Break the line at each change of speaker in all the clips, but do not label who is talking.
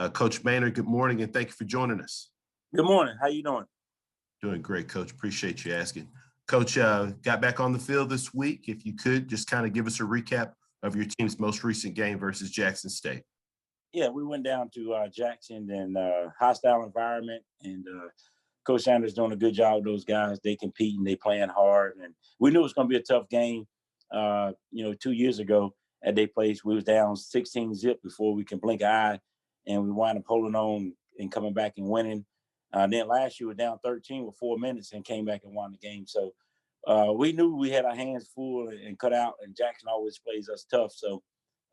Coach Maynor, good morning, and thank you for joining us.
Good morning. How you doing?
Doing great, Coach. Appreciate you asking. Coach, got back on the field this week. If you could, just kind of give us a recap of your team's most recent game versus Jackson State.
Yeah, we went down to Jackson and hostile environment, and Coach Sanders doing a good job with those guys. They compete and they playing hard, and we knew it was going to be a tough game. 2 years ago at their place, we was down 16-0 before we can blink an eye, and we wound up holding on and coming back and winning. Then last year we were down 13 with 4 minutes and came back and won the game. So we knew we had our hands full and cut out, and Jackson always plays us tough. So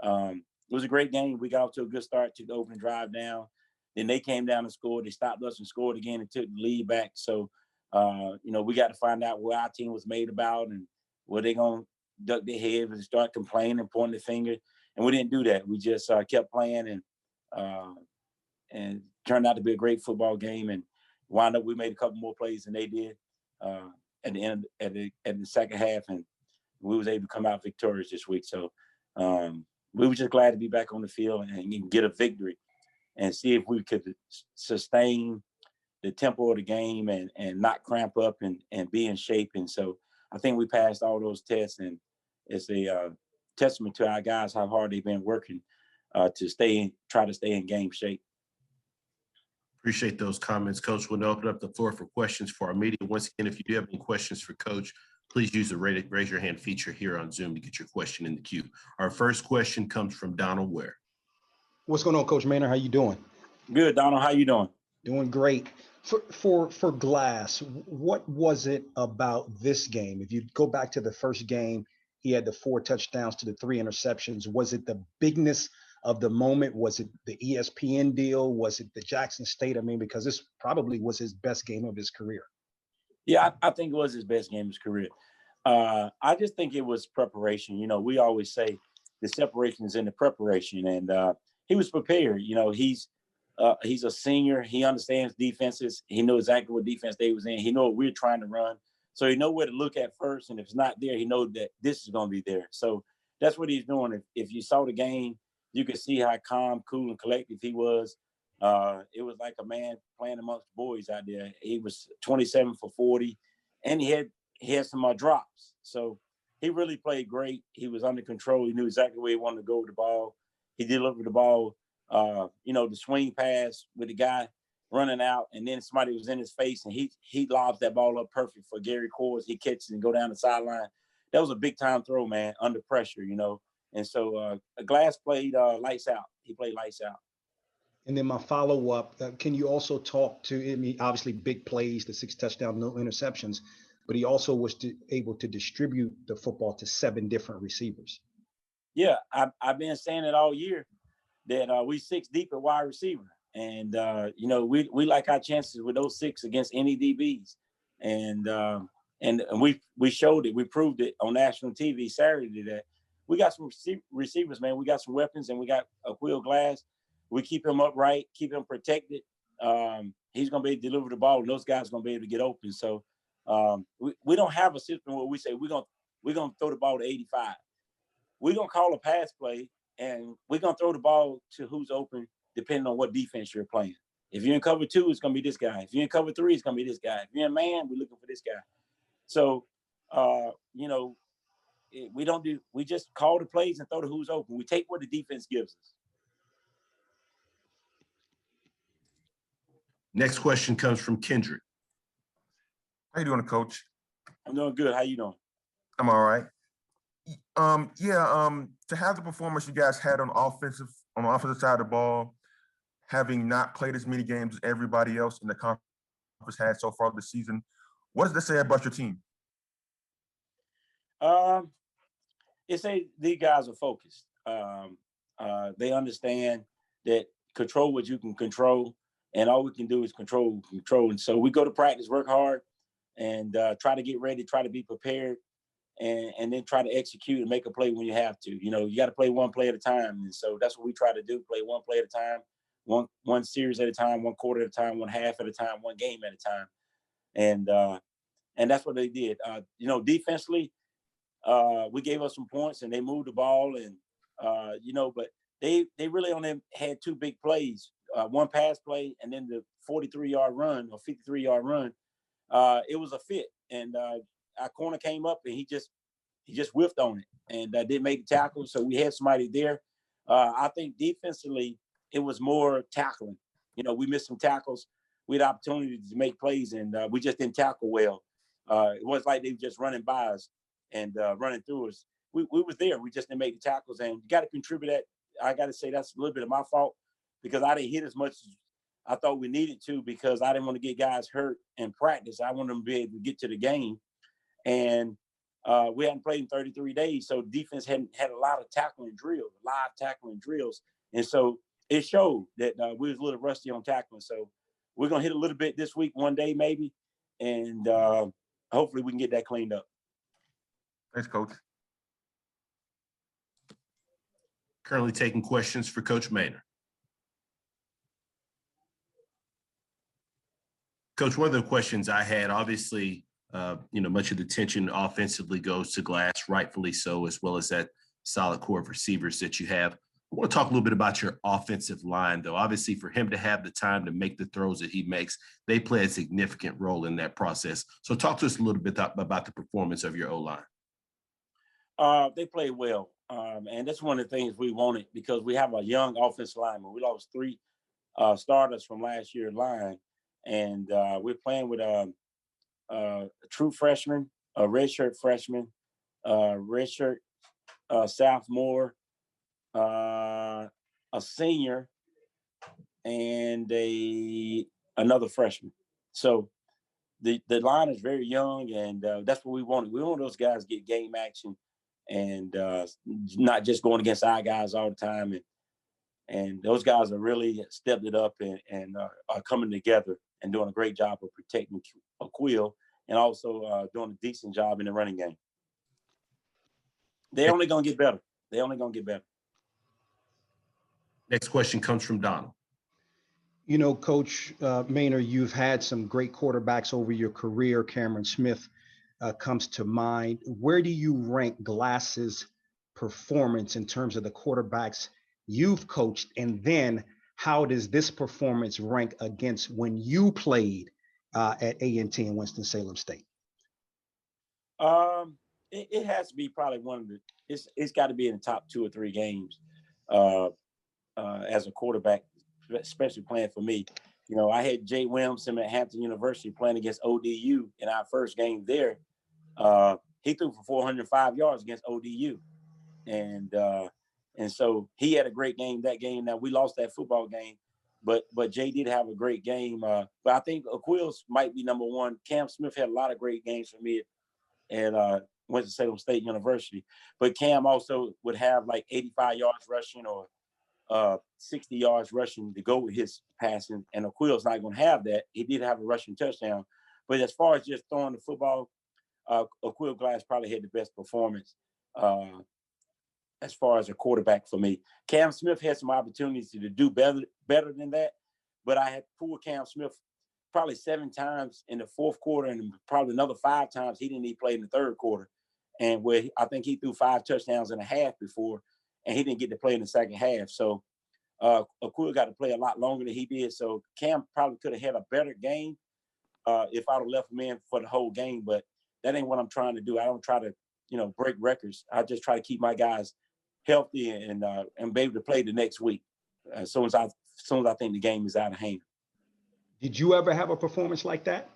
it was a great game. We got off to a good start, took the opening drive down. Then they came down and scored. They stopped us and scored again and took the lead back. So, we got to find out what our team was made about and were they going to duck their head and start complaining and pointing the finger. And we didn't do that. We just kept playing and turned out to be a great football game, and wound up we made a couple more plays than they did at the end at the second half, and we was able to come out victorious this week. So we were just glad to be back on the field and get a victory and see if we could sustain the tempo of the game and not cramp up and be in shape. And so I think we passed all those tests, and it's a testament to our guys how hard they've been working to try to stay in game shape.
Appreciate those comments, Coach. We'll open up the floor for questions for our media. Once again, if you do have any questions for Coach, please use the raise your hand feature here on Zoom to get your question in the queue. Our first question comes from Donald Ware.
What's going on, Coach Maynor? How you doing?
Good, Donald. How you doing?
Doing great. For Glass, what was it about this game? If you go back to the first game, he had the 4 touchdowns to the 3 interceptions. Was it the bigness of the moment? Was it the ESPN deal? Was it the Jackson State? I mean, because this probably was his best game of his career.
Yeah, I think it was his best game of his career. I just think it was preparation. We always say the separation is in the preparation, and he was prepared. He's a senior. He understands defenses. He knows exactly what defense they was in. He knows what we're trying to run. So he knows where to look at first, and if it's not there, he knows that this is going to be there. So that's what he's doing. If you saw the game, you could see how calm, cool, and collective he was. It was like a man playing amongst boys out there. He was 27 for 40, and he had some drops. So he really played great. He was under control. He knew exactly where he wanted to go with the ball. He delivered the ball, the swing pass with the guy running out, and then somebody was in his face, and he lobs that ball up perfect for Gary Coors. He catches and go down the sideline. That was a big-time throw, man, under pressure, And so Glass played lights out. He played lights out.
And then my follow-up, can you also talk to, obviously big plays, the 6 touchdowns, no interceptions, but he also was able to distribute the football to 7 different receivers.
Yeah, I've been saying it all year that we 6 deep at wide receiver. And, we like our chances with those 6 against any DBs. And we showed it. We proved it on national TV Saturday that we got some receivers, man. We got some weapons, and we got a Will Glass. We keep him upright, keep him protected. He's going to be able to deliver the ball, and those guys are going to be able to get open. So we don't have a system where we say we're going to throw the ball to 85. We're going to call a pass play, and we're going to throw the ball to who's open depending on what defense you're playing. If you're in cover 2, it's going to be this guy. If you're in cover 3, it's going to be this guy. If you're in man, we're looking for this guy. So, we just call the plays and throw the who's open. We take what the defense gives us.
Next question comes from Kendrick.
How you doing, Coach?
I'm doing good. How you doing?
I'm all right. To have the performance you guys had on the offensive side of the ball, having not played as many games as everybody else in the conference had so far this season, what does this say about your team?
It say these guys are focused. They understand that control what you can control, and all we can do is control. And so we go to practice, work hard, and try to get ready, try to be prepared, and then try to execute and make a play when you have to. You got to play one play at a time. And so that's what we try to do, play one play at a time, one series at a time, one quarter at a time, one half at a time, one game at a time. And that's what they did. Defensively, we gave us some points and they moved the ball, and but they really only had 2 big plays one pass play and then the 43-yard run or 53-yard run, it was a fit. And our corner came up and he just whiffed on it and didn't make the tackle. So we had somebody there. I think defensively, it was more tackling. We missed some tackles. We had opportunities to make plays, and we just didn't tackle well. It wasn't like they were just running by us and running through us. We was there. We just didn't make the tackles, and you got to contribute that. I got to say that's a little bit of my fault because I didn't hit as much as I thought we needed to because I didn't want to get guys hurt in practice. I wanted them to be able to get to the game, and we hadn't played in 33 days, so defense hadn't had a lot of tackling drills, and so it showed that we was a little rusty on tackling. So we're gonna hit a little bit this week, one day maybe, and hopefully we can get that cleaned up.
Thanks, Coach.
Currently taking questions for Coach Maynor. Coach, one of the questions I had, obviously, much of the attention offensively goes to Glass, rightfully so, as well as that solid core of receivers that you have. I want to talk a little bit about your offensive line, though. Obviously, for him to have the time to make the throws that he makes, they play a significant role in that process. So talk to us a little bit about the performance of your O-line.
They play well, and that's one of the things we wanted because we have a young offensive lineman. We lost 3 starters from last year's line, and we're playing with a true freshman, a redshirt freshman, redshirt sophomore, a senior, and another freshman. So the line is very young, and that's what we wanted. We want those guys to get game action and not just going against our guys all the time. And those guys are really stepped it up and are coming together and doing a great job of protecting Quill and also doing a decent job in the running game. They're only going to get better.
Next question comes from Donald.
Coach Maynor, you've had some great quarterbacks over your career. Cameron Smith comes to mind. Where do you rank Glass's performance in terms of the quarterbacks you've coached? And then how does this performance rank against when you played at A&T and Winston-Salem State?
It has to be probably one of the it's got to be in the top 2 or 3 games as a quarterback, especially playing for me. I had Jay Williamson at Hampton University playing against ODU in our first game there. He threw for 405 yards against ODU. And so he had a great game that game. Now, we lost that football game, but Jay did have a great game. But I think Aquil's might be number 1. Cam Smith had a lot of great games for me at Winston-Salem State University. But Cam also would have like 85 yards rushing or 60 yards rushing to go with his passing, and Aquil's not going to have that. He did have a rushing touchdown. But as far as just throwing the football, Aquil Glass probably had the best performance as far as a quarterback for me. Cam Smith had some opportunities to do better than that, but I had pulled Cam Smith probably 7 times in the fourth quarter and probably another 5 times he didn't even play in the third quarter. And where I think he threw 5 touchdowns and a half before, and he didn't get to play in the second half. So Aquil got to play a lot longer than he did. So Cam probably could have had a better game if I'd have left him in for the whole game, but that ain't what I'm trying to do. I don't try to, break records. I just try to keep my guys healthy and be able to play the next week as soon as I think the game is out of hand.
Did you ever have a performance like that?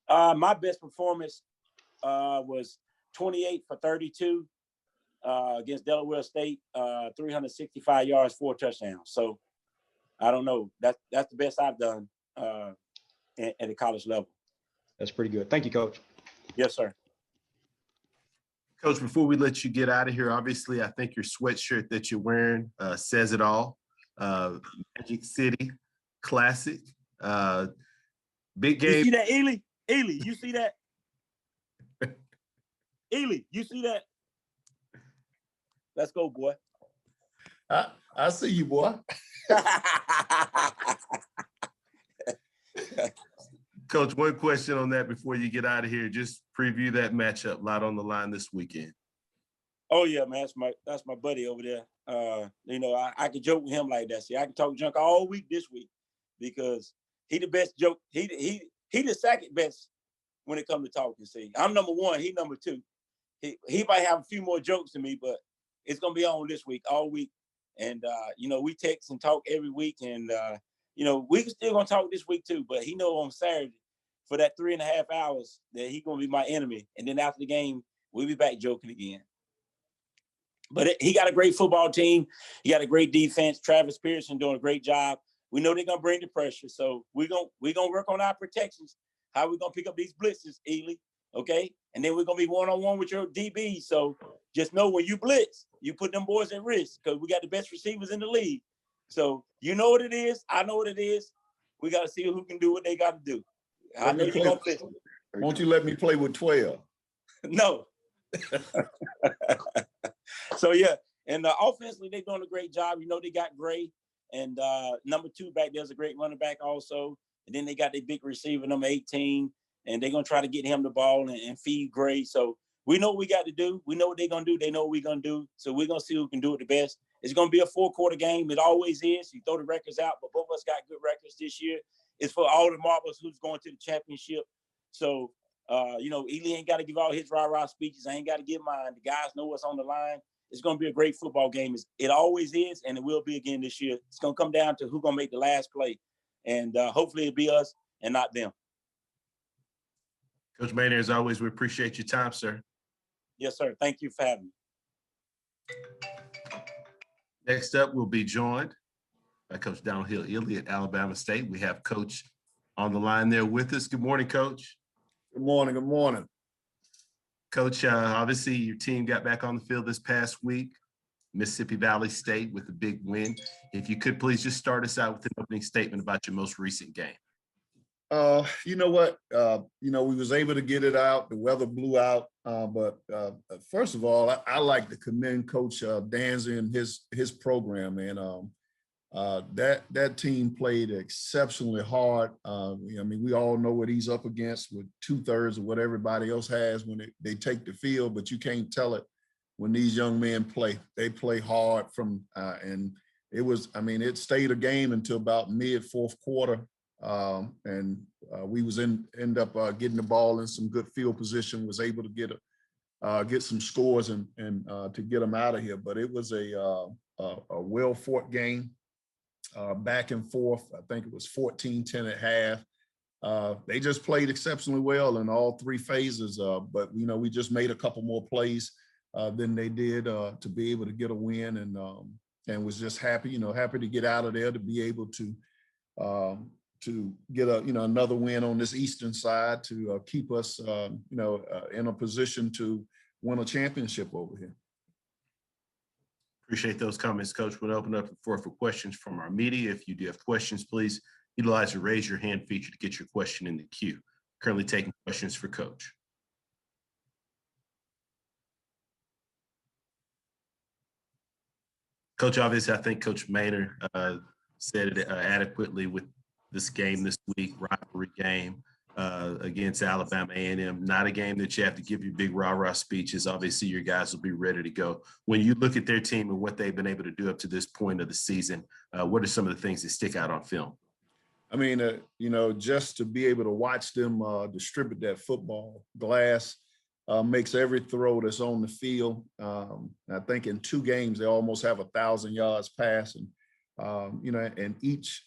My best performance was 28 for 32 against Delaware State, 365 yards, 4 touchdowns. So I don't know. That's the best I've done at the college level.
That's pretty good. Thank you, Coach.
Yes, sir.
Coach, before we let you get out of here, obviously, I think your sweatshirt that you're wearing says it all. Magic City Classic. Big game.
You see that, Ely? Ely, you see that? Ely, you see that? Let's go, boy.
I see you, boy.
Coach, one question on that before you get out of here. Just preview that matchup, lot on the line this weekend.
Oh yeah, man, that's my buddy over there. I can joke with him like that. See, I can talk junk all week this week because he the best joke. He the second best when it comes to talking. See, I'm number one, he number two. He might have a few more jokes than me, but it's gonna be on this week, all week. And we text and talk every week, and we still gonna talk this week too. But he know on Saturday for that 3.5 hours that he gonna be my enemy, and then after the game we'll be back joking again. But he got a great football team. He got a great defense. Travis Pearson doing a great job. We know they're gonna bring the pressure, so we're gonna work on our protections. How we gonna pick up these blitzes, Ely? Okay, and then we're gonna be one-on-one with your DB. So just know when you blitz, you put them boys at risk because we got the best receivers in the league. So you know what it is. I know what it is. We got to see who can do what they got to do. I know you're gonna blitz.
Won't you let me play with 12?
No. So yeah, and offensively they're doing a great job. They got Gray, and number 2 back there's a great running back also. And then they got their big receiver, number 18, and they're gonna try to get him the ball and feed Gray. So we know what we got to do. We know what they're gonna do. They know what we're gonna do. So we're gonna see who can do it the best. It's gonna be a 4-quarter game. It always is. You throw the records out, but both of us got good records this year. It's for all the marbles who's going to the championship. So Ely ain't got to give all his rah-rah speeches. I ain't got to give mine. The guys know what's on the line. It's going to be a great football game. It always is, and it will be again this year. It's going to come down to who's going to make the last play. And hopefully it'll be us and not them.
Coach Maynor, as always, we appreciate your time, sir.
Yes, sir. Thank you for having me.
Next up, we'll be joined by Coach Hill-Eley at Alabama State. We have Coach on the line there with us. Good morning, Coach.
Good morning. Good morning.
Coach, obviously your team got back on the field this past week, Mississippi Valley State with a big win. If you could please just start us out with an opening statement about your most recent game.
You know what? We was able to get it out. The weather blew out. But first of all, I like to commend Coach Dancy and his program, man. That team played exceptionally hard. We all know what he's up against with 2/3 of what everybody else has when they take the field, but you can't tell it when these young men play. They play hard and it stayed a game until about mid-4th quarter. We was end up getting the ball in some good field position, was able to get some scores and to get them out of here. But it was a well-fought game. Back and forth. I think it was 14-10 at half. They just played exceptionally well in all 3 phases. But we just made a couple more plays than they did to be able to get a win, and was just happy to get out of there to be able to get another win on this eastern side to keep us in a position to win a championship over here.
Appreciate those comments, Coach. We'll open up the floor for questions from our media. If you do have questions, please utilize the raise your hand feature to get your question in the queue. Currently taking questions for Coach. Coach, obviously, I think Coach Maynor said it adequately with this game this week, rivalry game against Alabama A&M. Not a game that you have to give your big rah-rah speeches. Obviously, your guys will be ready to go. When you look at their team and what they've been able to do up to this point of the season, what are some of the things that stick out on film?
Just to be able to watch them distribute that football glass makes every throw that's on the field. I think in 2 games, they almost have 1,000 yards passing. And each,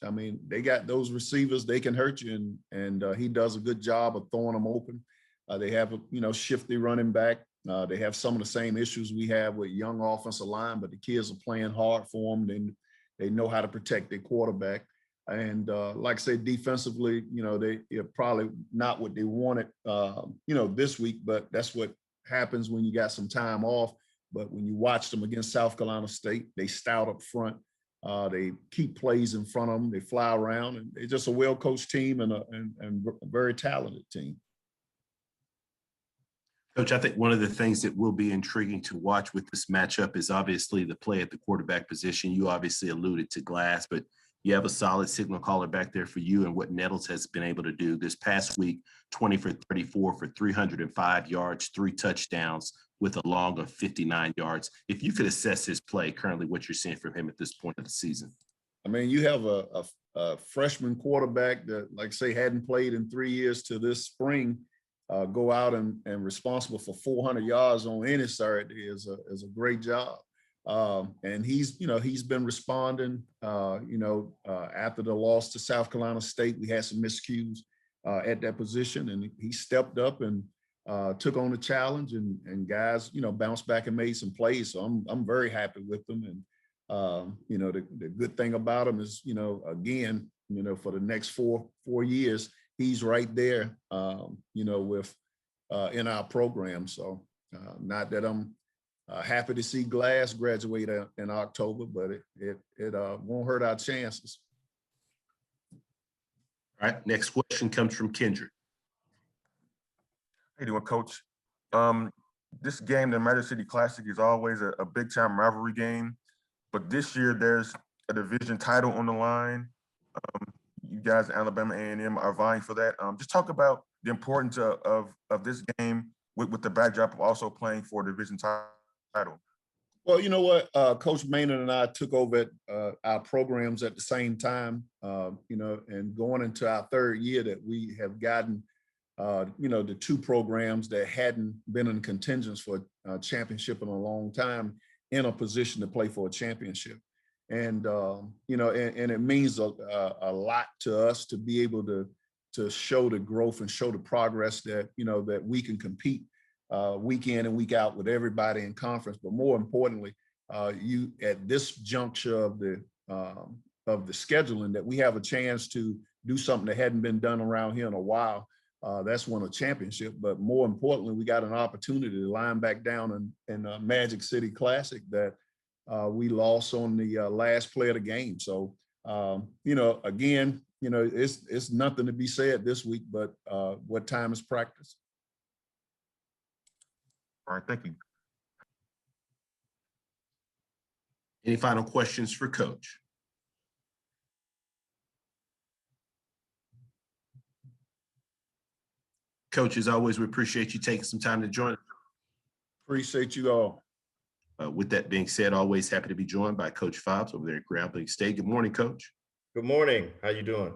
they got those receivers, they can hurt you, and he does a good job of throwing them open. They have a, shifty running back. They have some of the same issues we have with young offensive line, but the kids are playing hard for them. They know how to protect their quarterback. And like I said, defensively, they're probably not what they wanted, this week, but that's what happens when you got some time off. But when you watch them against South Carolina State, they stout up front. They keep plays in front of them. They fly around, and they're just a well-coached team and a very talented team.
Coach, I think one of the things that will be intriguing to watch with this matchup is obviously the play at the quarterback position. You obviously alluded to Glass, but you have a solid signal caller back there for you and what Nettles has been able to do this past week, 20 for 34 for 305 yards, 3 touchdowns with a long of 59 yards. If you could assess his play currently, what you're seeing from him at this point of the season.
I mean, you have a freshman quarterback that, like say, hadn't played in 3 years to this spring, go out and responsible for 400 yards on any Saturday is a great job. And he's been responding, after the loss to South Carolina State, we had some miscues at that position, and he stepped up and took on the challenge, and guys, bounced back and made some plays. So I'm very happy with them. And, the good thing about him is, again, for the next four years, he's right there, with in our program. So not that I'm happy to see Glass graduate in October, but it won't hurt our chances.
All right, next question comes from Kendrick.
How you doing, Coach? This game, the Magic City Classic, is always a big-time rivalry game, but this year there's a division title on the line. You guys, Alabama A&M, are vying for that. Just talk about the importance of this game with the backdrop of also playing for a division title.
Well, you know what, Coach Maynor and I took over our programs at the same time, and going into our third year that we have gotten, the two programs that hadn't been in contingents for a championship in a long time in a position to play for a championship. And, and it means a lot to us to be able to show the growth and show the progress that, that we can compete week in and week out with everybody in conference. But more importantly, you at this juncture of the scheduling, that we have a chance to do something that hadn't been done around here in a while. That's won a championship. But more importantly, we got an opportunity to line back down in Magic City Classic that we lost on the last play of the game. So, again, it's nothing to be said this week, but what time is practice?
All right, thank you.
Any final questions for Coach? Coach, as always, we appreciate you taking some time to join us.
Appreciate you all.
With that being said, always happy to be joined by Coach Fobbs over there at Grambling State. Good morning, Coach.
Good morning. How you doing?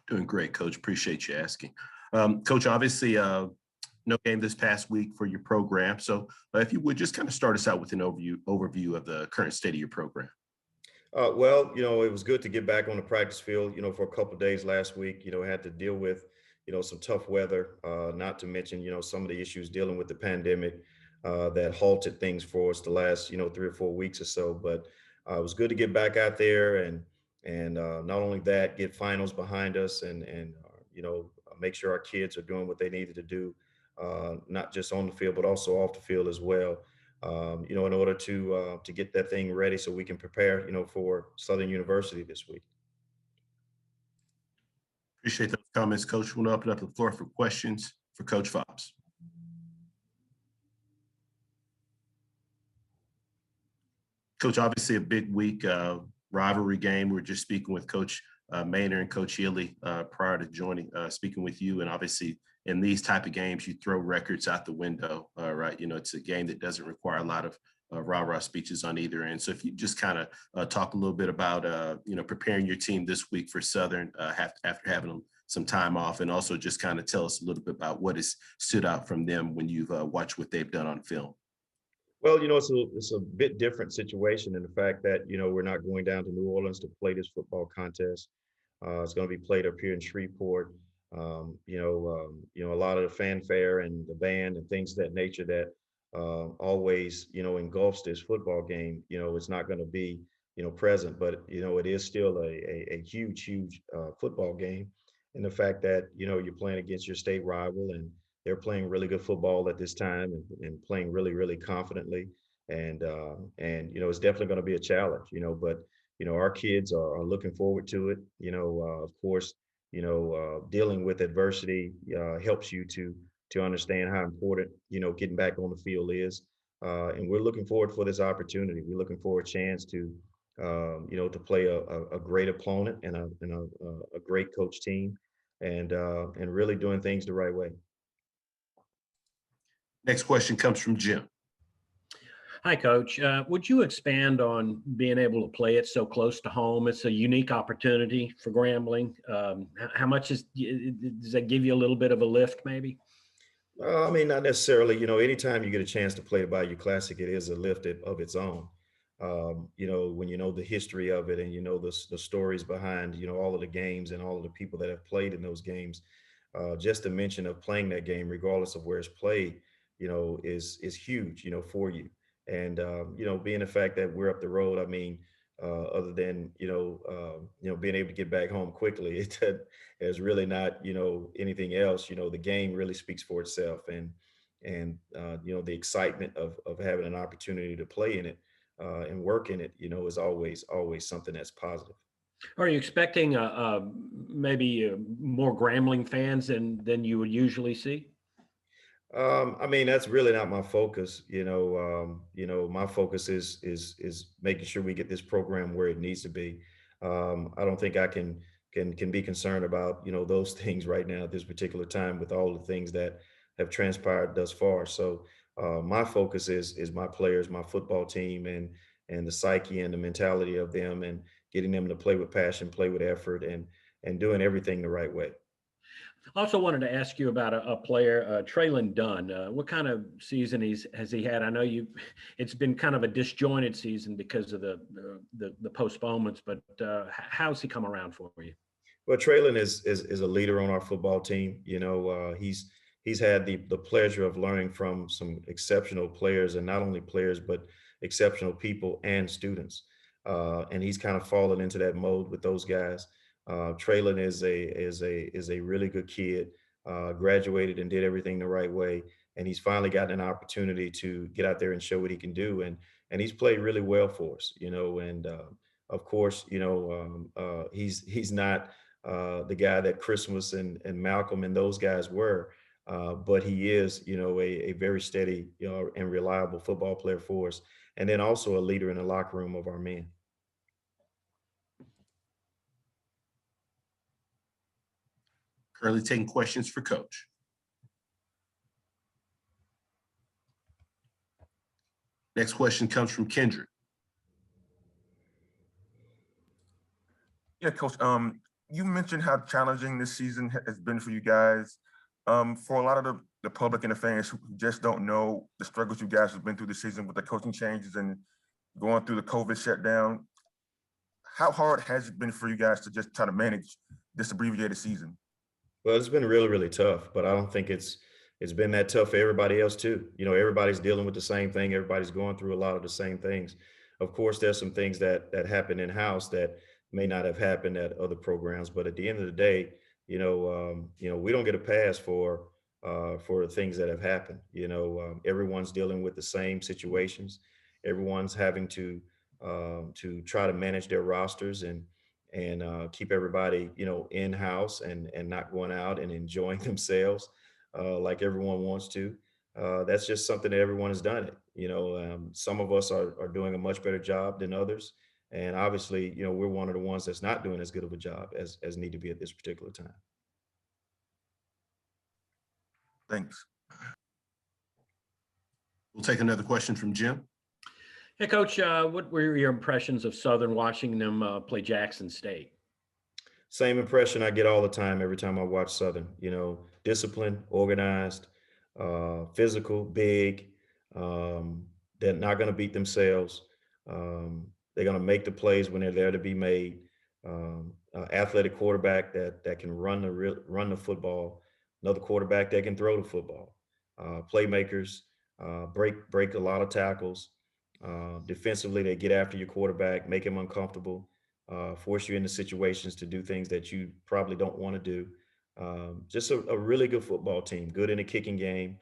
Doing great, Coach. Appreciate you asking. Coach, obviously, no game this past week for your program. So if you would just kind of start us out with an overview of the current state of your program.
Well, it was good to get back on the practice field, for a couple of days last week. Had to deal with, some tough weather, not to mention, some of the issues dealing with the pandemic that halted things for us the last, 3 or 4 weeks or so. But it was good to get back out there and not only that, get finals behind us and make sure our kids are doing what they needed to do, not just on the field, but also off the field as well. In order to get that thing ready so we can prepare, for Southern University this week.
Appreciate those comments, Coach. We'll open up the floor for questions for Coach Fobbs. Coach, obviously a big week, rivalry game. We're just speaking with Coach Maynor and Coach Hill-Eley prior to speaking with you. And obviously in these type of games, you throw records out the window, right? It's a game that doesn't require a lot of rah-rah speeches on either end. So if you just kind of talk a little bit about, preparing your team this week for Southern after having some time off, and also just kind of tell us a little bit about what has stood out from them when you've watched what they've done on film.
Well, it's a bit different situation in the fact that, we're not going down to New Orleans to play this football contest. It's going to be played up here in Shreveport. A lot of the fanfare and the band and things of that nature that always, engulfs this football game, it's not going to be, present, but, it is still a huge football game. And the fact that, you're playing against your state rival and they're playing really good football at this time and playing really, really confidently. And it's definitely going to be a challenge, but, our kids are looking forward to it. Of course, dealing with adversity helps you to understand how important, getting back on the field is. And we're looking forward for this opportunity. We're looking for a chance to, to play a great opponent and a great coach team and really doing things the right way.
Next question comes from Jim.
Hi, Coach. Would you expand on being able to play it so close to home? It's a unique opportunity for Grambling. How much does that give you a little bit of a lift, maybe?
I mean, not necessarily. Anytime you get a chance to play the Bayou Classic, it is a lift of its own. When you know the history of it and you know the stories behind, all of the games and all of the people that have played in those games, just the mention of playing that game, regardless of where it's played, is huge, for you. And being the fact that we're up the road, I mean, other than being able to get back home quickly, there's really not anything else. The game really speaks for itself, and the excitement of having an opportunity to play in it and work in it, is always something that's positive.
Are you expecting maybe more Grambling fans than you would usually see?
I mean, that's really not my focus. My focus is making sure we get this program where it needs to be. I don't think I can be concerned about those things right now at this particular time with all the things that have transpired thus far. So my focus is my players, my football team, and the psyche and the mentality of them, and getting them to play with passion, play with effort, and doing everything the right way.
I also wanted to ask you about a player, Traylon Dunn. What kind of season has he had? I know it's been kind of a disjointed season because of the postponements, but how's he come around for you?
Well, Traylon is a leader on our football team. He's had the pleasure of learning from some exceptional players, and not only players, but exceptional people and students. And he's kind of fallen into that mode with those guys. Traylon is a really good kid, graduated and did everything the right way. And he's finally gotten an opportunity to get out there and show what he can do. And he's played really well for us, and of course, he's not the guy that Christmas and Malcolm and those guys were, but he is, a very steady, and reliable football player for us. And then also a leader in the locker room of our men.
Currently taking questions for Coach. Next question comes from Kendrick.
Yeah, Coach. You mentioned how challenging this season has been for you guys. For a lot of the public and the fans who just don't know the struggles you guys have been through this season with the coaching changes and going through the COVID shutdown, how hard has it been for you guys to just try to manage this abbreviated season?
Well, it's been really, really tough, but I don't think it's been that tough for everybody else too. Everybody's dealing with the same thing. Everybody's going through a lot of the same things. Of course, there's some things that happen in-house that may not have happened at other programs, but at the end of the day, we don't get a pass for things that have happened. Everyone's dealing with the same situations. Everyone's having to try to manage their rosters and keep everybody, in-house and not going out and enjoying themselves like everyone wants to. That's just something that everyone has done it. Some of us are doing a much better job than others. And obviously, we're one of the ones that's not doing as good of a job as need to be at this particular time.
Thanks.
We'll take another question from Jim.
Hey, Coach, what were your impressions of Southern watching them play Jackson State?
Same impression I get all the time every time I watch Southern. Disciplined, organized, physical, big. They're not going to beat themselves. They're going to make the plays when they're there to be made. Athletic quarterback that can run the football. Another quarterback that can throw the football. Playmakers, break a lot of tackles. Defensively, they get after your quarterback, make him uncomfortable, force you into situations to do things that you probably don't want to do. Just a really good football team, good in the kicking game,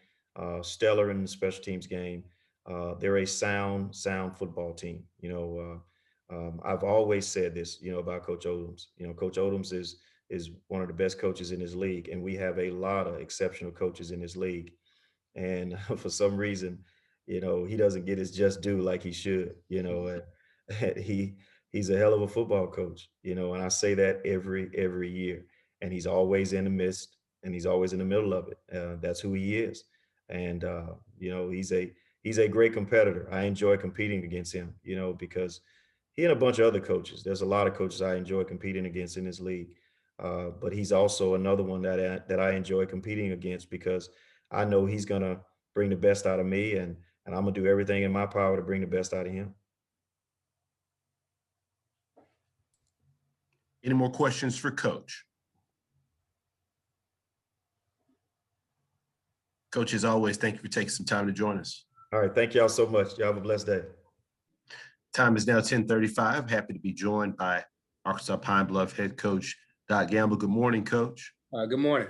stellar in the special teams game. They're a sound football team. I've always said this, about Coach Odums. Coach Odums is one of the best coaches in this league, and we have a lot of exceptional coaches in this league. And for some reason, he doesn't get his just due like he should. He's a hell of a football coach, and I say that every year. And he's always in the midst, and he's always in the middle of it. That's who he is. And you know, he's a great competitor. I enjoy competing against him, you know, because he and a bunch of other coaches. There's a lot of coaches I enjoy competing against in this league, but he's also another one that I enjoy competing against because I know he's gonna bring the best out of me, and I'm gonna do everything in my power to bring the best out of him.
Any more questions for Coach? Coach, as always, thank you for taking some time to join us.
All right, thank y'all so much. Y'all have a blessed day.
Time is now 10:35. Happy to be joined by Arkansas Pine Bluff head coach Doc Gamble. Good morning, Coach.
Good morning.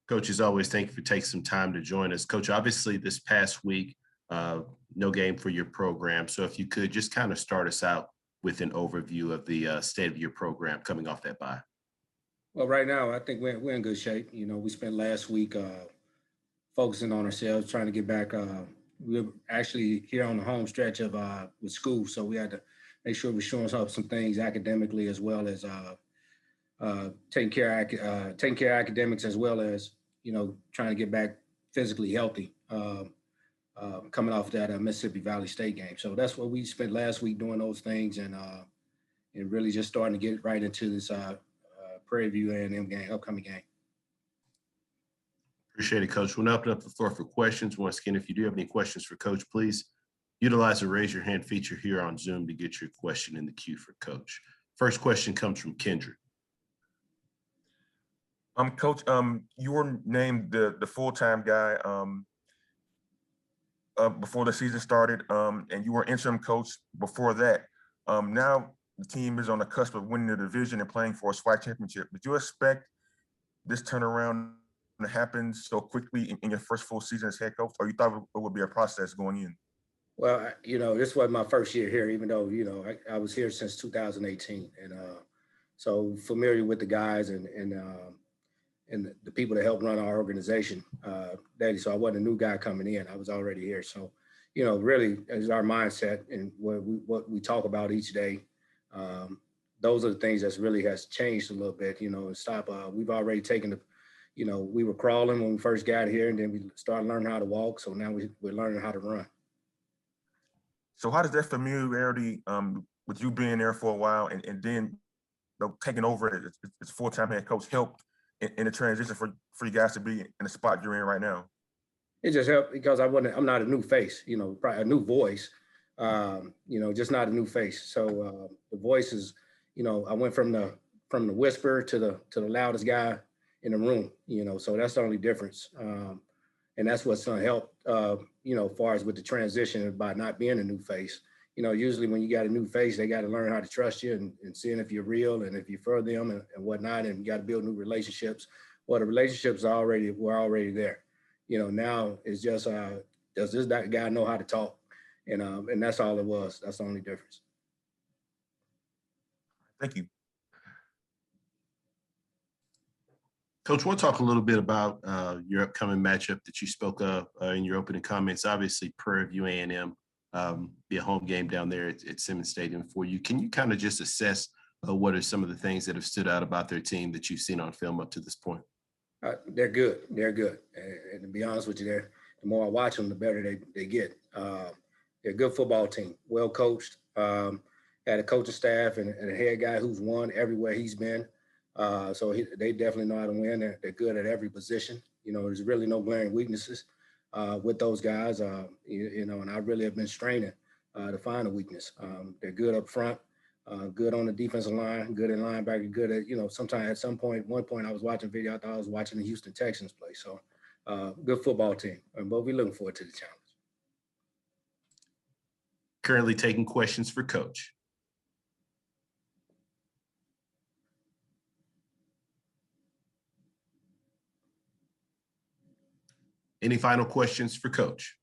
Coach, as always, thank you for taking some time to join us. Coach, obviously this past week, no game for your program. So if you could just kind of start us out with an overview of the state of your program coming off that bye.
Well, right now, I think we're in good shape. You know, we spent last week focusing on ourselves, trying to get back. We're actually here on the home stretch of with school, so we had to make sure we're showing up some things academically as well as taking care of academics as well as, you know, trying to get back physically healthy coming off that Mississippi Valley State game. So that's what we spent last week doing those things and really just starting to get right into this Prairie View A&M game, upcoming game.
Appreciate it, Coach. We'll now open up the floor for questions. Once again, if you do have any questions for Coach, please utilize the raise your hand feature here on Zoom to get your question in the queue for Coach. First question comes from Kendrick.
Coach, you were named the full-time guy before the season started, and you were interim coach before that. Now the team is on the cusp of winning the division and playing for a SWAC championship. Did you expect this turnaround to happen so quickly in your first full season as head coach, or you thought it would be a process going in?
Well, you know, this was my first year here, even though, you know, I was here since 2018. And so familiar with the guys and the people that help run our organization. So I wasn't a new guy coming in. I was already here. So, you know, really is our mindset and what we talk about each day. Those are the things that's really has changed a little bit, you know, and stop. We've already taken the, you know, we were crawling when we first got here and then we started learning how to walk. So now we're learning how to run.
So how does that familiarity with you being there for a while and then, you know, taking over as full-time head coach help in the transition for you guys to be in the spot you're in right now?
It just helped because I'm not a new face, you know, probably a new voice, you know, just not a new face. So the voice is, you know, I went from the whisper to the loudest guy in the room, you know, so that's the only difference. And that's what's going to help, you know, as far as with the transition by not being a new face. You know, usually when you got a new face, they got to learn how to trust you and seeing if you're real and if you're for them and whatnot, and you got to build new relationships. Well, the relationships were already there. You know, now it's just, does this guy know how to talk? And that's all it was. That's the only difference.
Thank you.
Coach, we'll talk a little bit about your upcoming matchup that you spoke of in your opening comments. Obviously, Prairie View A&M, be a home game down there at Simmons Stadium for you. Can you kind of just assess what are some of the things that have stood out about their team that you've seen on film up to this point?
They're good. They're good. And to be honest with you, the more I watch them, the better they get. They're a good football team, well coached. Had a coaching staff and a head guy who's won everywhere he's been. So they definitely know how to win. They're good at every position. You know, there's really no glaring weaknesses with those guys. You know, and I really have been straining to find a weakness. They're good up front, good on the defensive line, good in linebacker, good at, you know, sometimes at one point I was watching video, I thought I was watching the Houston Texans play. So good football team, but we're looking forward to the challenge.
Currently taking questions for Coach. Any final questions for Coach?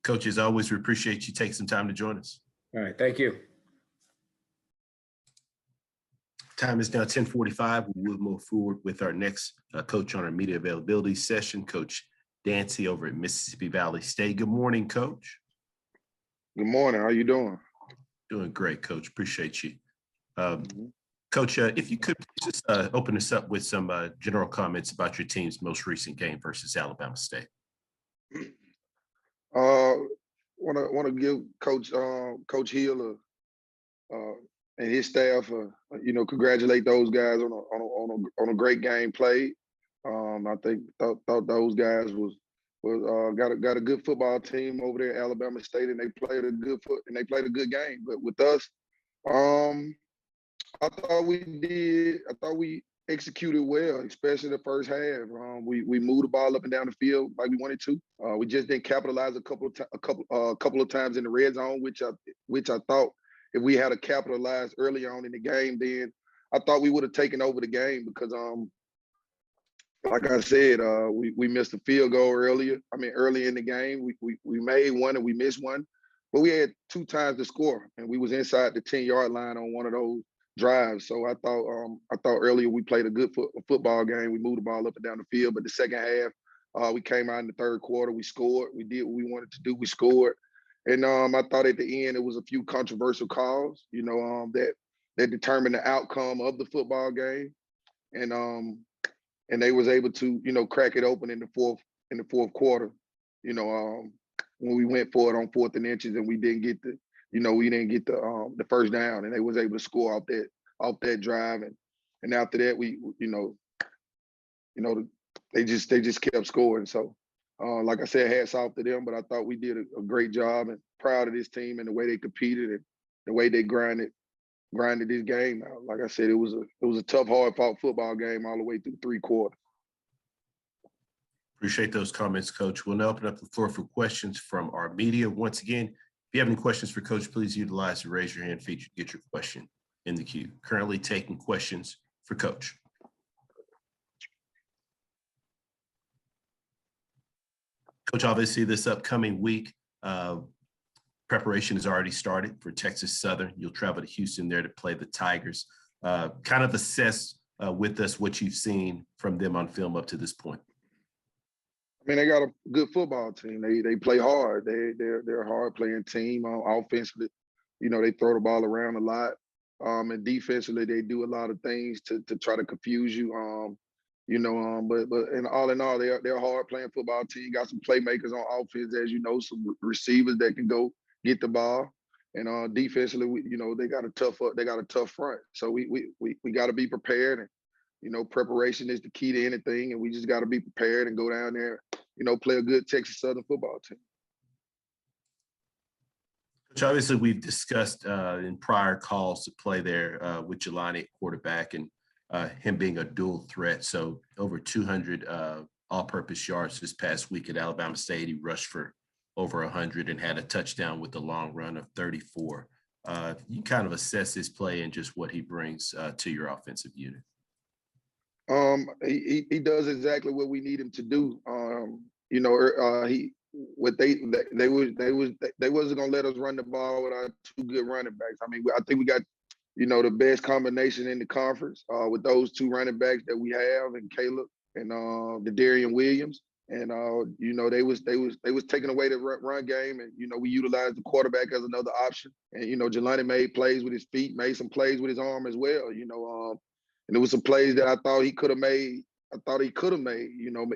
Coach, as always, we appreciate you taking some time to join us.
All right, thank you.
Time is now 10:45. We will move forward with our next coach on our media availability session, Coach Dancy over at Mississippi Valley State. Good morning, Coach.
Good morning. How you doing?
Doing great, Coach. Appreciate you. Coach, if you could just open us up with some general comments about your team's most recent game versus Alabama State.
Want to give Coach Hill and his staff, congratulate those guys on a great game played. I thought those guys got a good football team over there at Alabama State, and they played a good game. But with us, I thought we executed well, especially the first half. We moved the ball up and down the field like we wanted to. We just didn't capitalize a couple of times in the red zone, which I thought if we had capitalized early on in the game, then I thought we would have taken over the game because like I said, we missed a field goal early in the game. We made one and we missed one, but we had 2 times to score, and we was inside the 10-yard line on one of those drives. So I thought earlier we played a good football game. We moved the ball up and down the field, but the second half, we came out in the third quarter. We scored. We did what we wanted to do. We scored, and I thought at the end it was a few controversial calls, that determined the outcome of the football game, and they was able to, crack it open in the fourth quarter, when we went for it on 4th and inches and we didn't get the first down, and they was able to score off that drive, and after that they just kept scoring. So like I said, hats off to them, but I thought we did a great job, and proud of this team and the way they competed and the way they grinded this game out. Like I said, it was a tough, hard-fought football game all the way through 3 quarters.
Appreciate those comments, Coach. We'll now open up the floor for questions from our media. Once again, if you have any questions for Coach, please utilize the raise your hand feature to get your question in the queue. Currently taking questions for Coach. Coach, obviously this upcoming week, preparation has already started for Texas Southern. You'll travel to Houston there to play the Tigers. Kind of assess with us what you've seen from them on film up to this point.
I mean, they got a good football team. They play hard. They're a hard playing team. Offensively, they throw the ball around a lot. And defensively, they do a lot of things to try to confuse you. But in all, they're a hard playing football team. Got some playmakers on offense, as you know, some receivers that can go get the ball. And defensively, they got a tough front. So we got to be prepared. And preparation is the key to anything, and we just got to be prepared and go down there, play a good Texas Southern football team.
Which obviously we've discussed in prior calls to play there with Jelani at quarterback and him being a dual threat. So over 200 all-purpose yards this past week at Alabama State. He rushed for over 100 and had a touchdown with a long run of 34. You kind of assess his play and just what he brings to your offensive unit.
He does exactly what we need him to do. They wasn't gonna let us run the ball with our 2 good running backs. I mean, I think we got the best combination in the conference with those 2 running backs that we have, and Caleb and the Darian Williams. And they was taking away the run game, and we utilized the quarterback as another option. And Jelani made plays with his feet, made some plays with his arm as well. And there was some plays that I thought he could have made.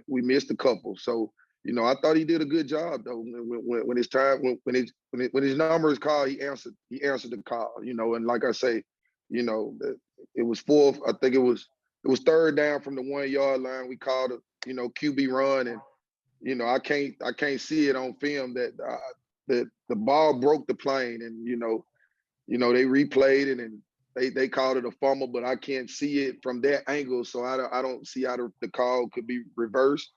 We missed a couple. So, I thought he did a good job though. When his number is called, he answered the call. And like I say, it was 4th. I think it was 3rd down from the 1-yard line. We called a QB run, and I can't see it on film that the ball broke the plane, and they replayed it and they called it a fumble, but I can't see it from that angle, so I don't see how the call could be reversed.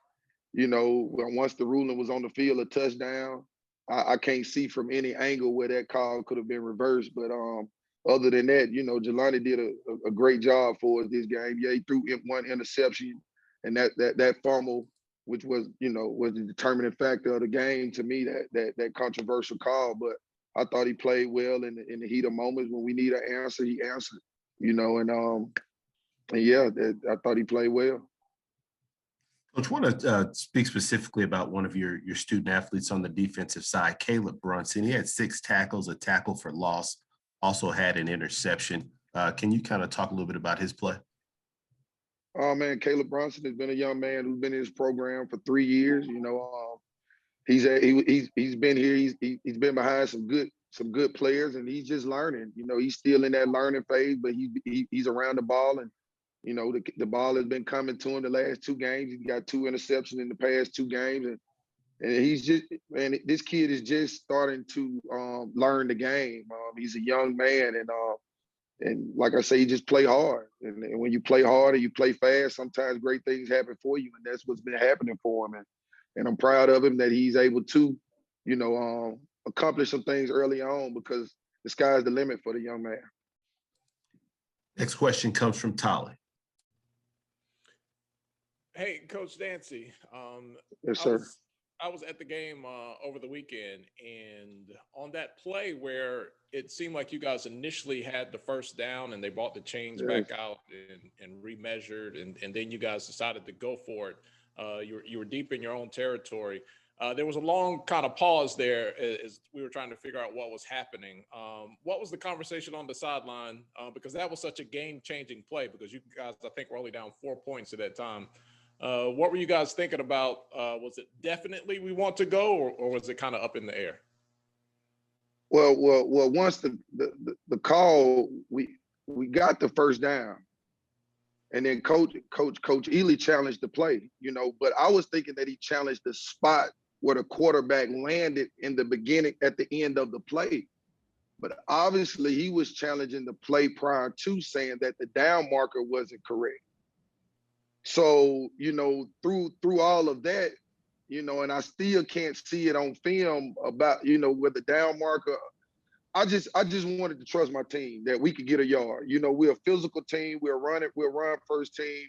Once the ruling was on the field, a touchdown, I can't see from any angle where that call could have been reversed. But other than that, Jelani did a great job for us this game. Yeah, he threw 1 interception, and that fumble, which was was the determining factor of the game to me. That controversial call, but I thought he played well in the heat of moments when we need an answer. He answered, I thought he played well.
Coach, I want to speak specifically about one of your student athletes on the defensive side, Caleb Brunson. He had 6 tackles, a tackle for loss, also had an interception. Can you kind of talk a little bit about his play?
Oh man, Caleb Brunson has been a young man who's been in this program for 3 years. He's been here. He's been behind some good players, and he's just learning. He's still in that learning phase, but he's around the ball, and the ball has been coming to him the last 2 games. He's got 2 interceptions in the past 2 games, and he's just, man, this kid is just starting to learn the game. He's a young man, and like I say, you just play hard. And when you play hard and you play fast, sometimes great things happen for you, and that's what's been happening for him. And I'm proud of him that he's able to, accomplish some things early on, because the sky's the limit for the young man.
Next question comes from Tolly.
Hey, Coach Dancy.
Yes, sir.
I was at the game over the weekend, and on that play where it seemed like you guys initially had the first down and they brought the chains back out and remeasured, and then you guys decided to go for it. You were deep in your own territory. There was a long kind of pause there as we were trying to figure out what was happening. What was the conversation on the sideline? Because that was such a game-changing play, because you guys, I think, were only down 4 points at that time. What were you guys thinking about? Was it definitely we want to go, or was it kind of up in the air?
Well, once the call, we got the first down, and then Coach Hill-Eley challenged the play, but I was thinking that he challenged the spot where the quarterback landed in the beginning at the end of the play. But obviously he was challenging the play prior to, saying that the down marker wasn't correct. So, through all of that, and I still can't see it on film about, with the down marker. I just wanted to trust my team that we could get a yard. We're a physical team. We'll run first team.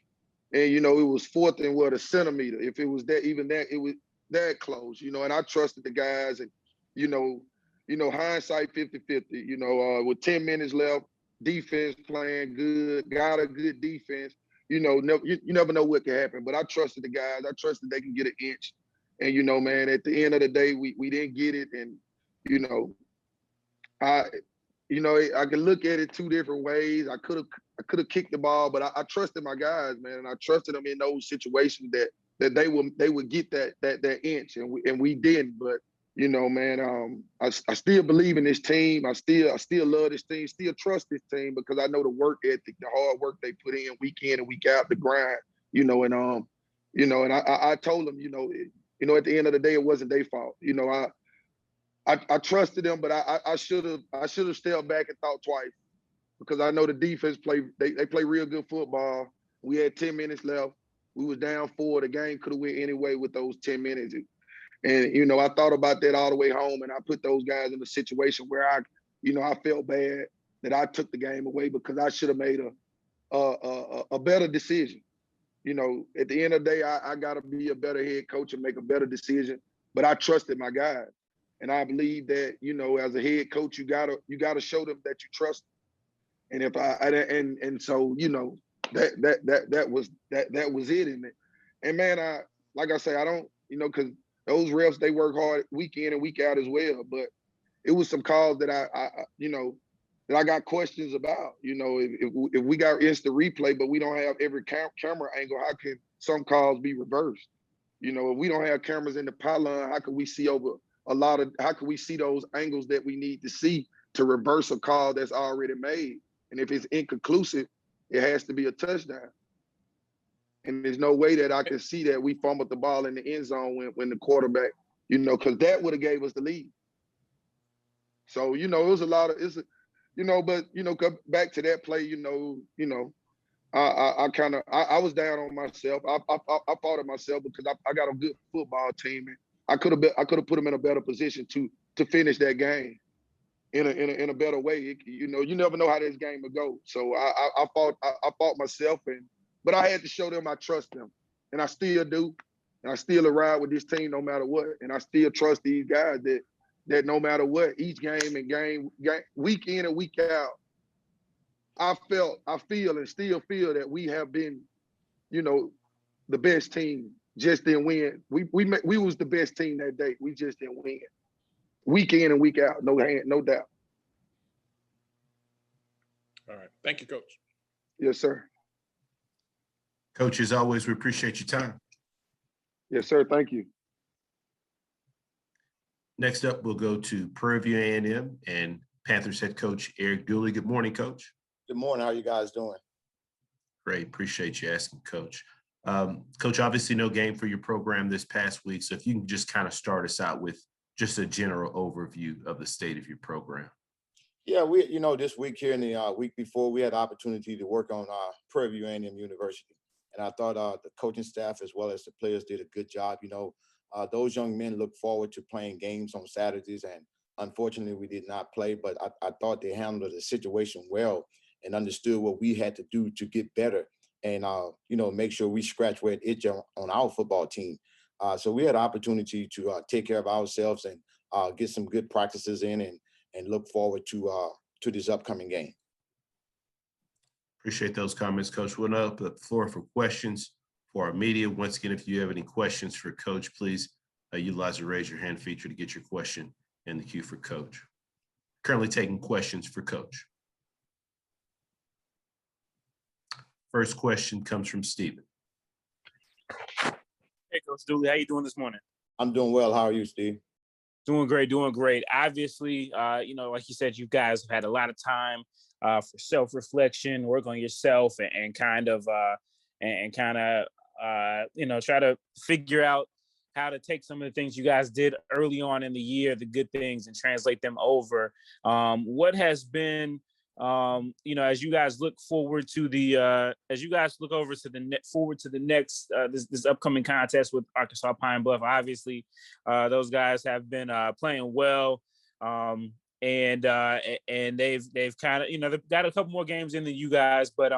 And, it was 4th and a centimeter. If it was that, even that, it was that close, and I trusted the guys, and, hindsight 50-50, with 10 minutes left, defense playing good, got a good defense. You never know what can happen, but I trusted the guys. I trusted they can get an inch. And, man, at the end of the day, we didn't get it. And, I can look at it 2 different ways. I could have kicked the ball, but I trusted my guys, man. And I trusted them in those situations that they would get that inch, and we didn't. But, man, I still believe in this team. I still love this team, still trust this team, because I know the work ethic, the hard work they put in week in and week out, the grind, and I told them, at the end of the day, it wasn't their fault. I trusted them, but I should have stepped back and thought twice, because I know the defense they play real good football. We had 10 minutes left. We was down 4. The game could have went anyway with those 10 minutes. And, I thought about that all the way home, and I put those guys in a situation where I felt bad that I took the game away, because I should have made a better decision. At the end of the day, I got to be a better head coach and make a better decision, but I trusted my guys. And I believe that, as a head coach, you gotta show them that you trust them. And so, that was it. And man, like I say, I don't, because those refs, they work hard week in and week out as well. But it was some calls that that I got questions about. If we got instant replay, but we don't have every camera angle, how can some calls be reversed? If we don't have cameras in the pylon, how can we see over how can we see those angles that we need to see to reverse a call that's already made? And if it's inconclusive, it has to be a touchdown. And there's no way that I can see that we fumbled the ball in the end zone when the quarterback, because that would have gave us the lead. So, it was a lot of, but, back to that play, I was down on myself. I fought at myself, because I got a good football team, and I could have put them in a better position to finish that game in a better way. You never know how this game will go. So I fought myself, but I had to show them I trust them, and I still do, and I still ride with this team no matter what, and I still trust these guys that no matter what, each game week in and week out, I feel and still feel that we have been, the best team. Just didn't win. We was the best team that day. We just didn't win. Week in and week out, no doubt.
All right. Thank you, Coach.
Yes, sir.
Coach, as always, we appreciate your time.
Yes, sir. Thank you.
Next up, we'll go to Prairie View A&M and Panthers head coach Eric Dooley. Good morning, Coach.
Good morning. How you guys doing?
Great. Appreciate you asking, Coach. Coach, obviously no game for your program this past week. So if you can just kind of start us out with just a general overview of the state of your program.
Yeah, this week here and the week before, we had the opportunity to work on Prairie View A&M University. And I thought the coaching staff as well as the players did a good job. Those young men look forward to playing games on Saturdays. And unfortunately, we did not play, but I thought they handled the situation well and understood what we had to do to get better and, make sure we scratch where it itch on our football team. So we had an opportunity to take care of ourselves and get some good practices in and look forward to this upcoming game.
Appreciate those comments, Coach. We'll now open up the floor for questions for our media. Once again, if you have any questions for Coach, please utilize the raise your hand feature to get your question in the queue for Coach. Currently taking questions for Coach. First question comes from Stephen.
Hey, Coach Dooley, how you doing this morning?
I'm doing well. How are you, Steve?
Doing great, doing great. Obviously, like you said, you guys have had a lot of time for self-reflection, work on yourself, and try to figure out how to take some of the things you guys did early on in the year, the good things, and translate them over. What has been, as you guys look forward to the next this upcoming contest with Arkansas Pine Bluff? Obviously, those guys have been playing well, and they've kind of they've got a couple more games in than you guys. But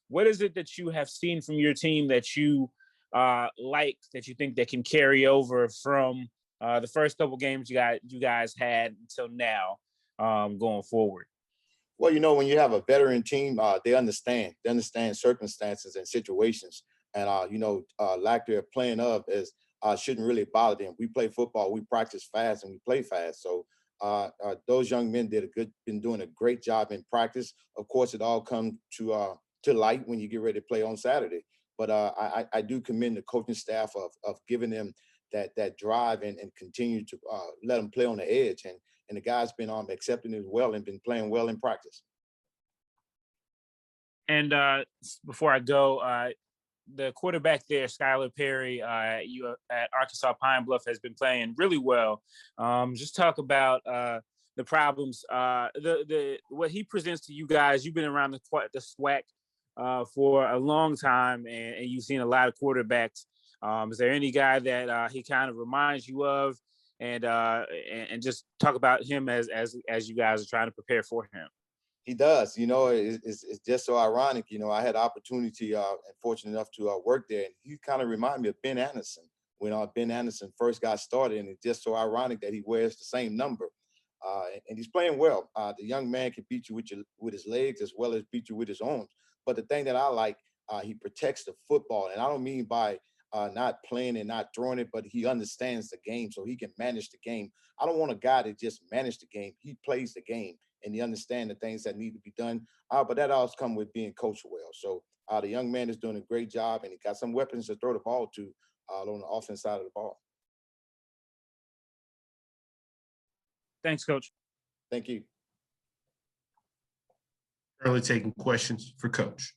what is it that you have seen from your team that you like, that you think that can carry over from the first couple games you guys had until now, going forward?
Well, when you have a veteran team, they understand circumstances and situations, and lack their playing of is shouldn't really bother them. We play football, we practice fast, and we play fast. So those young men been doing a great job in practice. Of course, it all comes to light when you get ready to play on Saturday. But I do commend the coaching staff of giving them that drive and continue to let them play on the edge. And the guys been accepting it well and been playing well in practice.
And before I go, the quarterback there, Skylar Perry, you at Arkansas Pine Bluff, has been playing really well. Just talk about the problems, what he presents to you guys. You've been around the SWAC for a long time, and you've seen a lot of quarterbacks. Is there any guy that he kind of reminds you of, and just talk about him as you guys are trying to prepare for him?
He does. It's just so ironic. I had the opportunity and fortunate enough to work there, and he kind of reminded me of Ben Anderson when Ben Anderson first got started, and it's just so ironic that he wears the same number. And he's playing well. The young man can beat you with his legs as well as beat you with his arms. But the thing that I like, he protects the football, and I don't mean by not playing and not throwing it, but he understands the game, so he can manage the game. I don't want a guy that just manage the game. He plays the game, and he understands the things that need to be done. But that all comes with being coached well. So the young man is doing a great job, and he got some weapons to throw the ball to on the offense side of the ball.
Thanks, Coach.
Thank you.
Currently taking questions for Coach.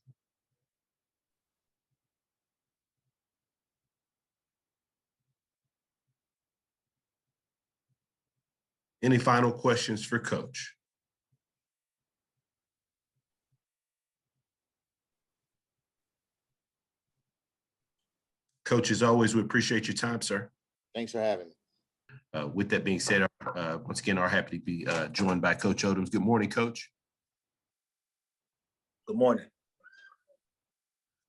Any final questions for Coach? Coach, as always, we appreciate your time, sir.
Thanks for having me.
With that being said, once again, are happy to be joined by Coach Odums. Good morning, Coach.
Good morning.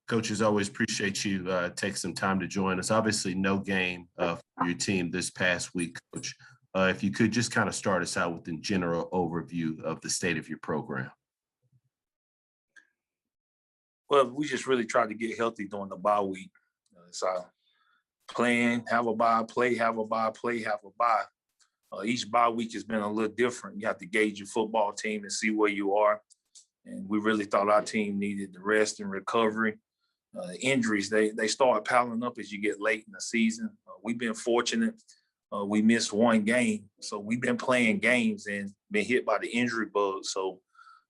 Coach, as always, appreciate you take some time to join us. Obviously, no game for your team this past week, Coach. If you could just kind of start us out with a general overview of the state of your program.
Well, we just really tried to get healthy during the bye week. So playing, have a bye, play, have a bye, play, have a bye. Each bye week has been a little different. You have to gauge your football team and see where you are. And we really thought our team needed the rest and recovery. Injuries, they start piling up as you get late in the season. We've been fortunate. We missed one game. So we've been playing games and been hit by the injury bug. So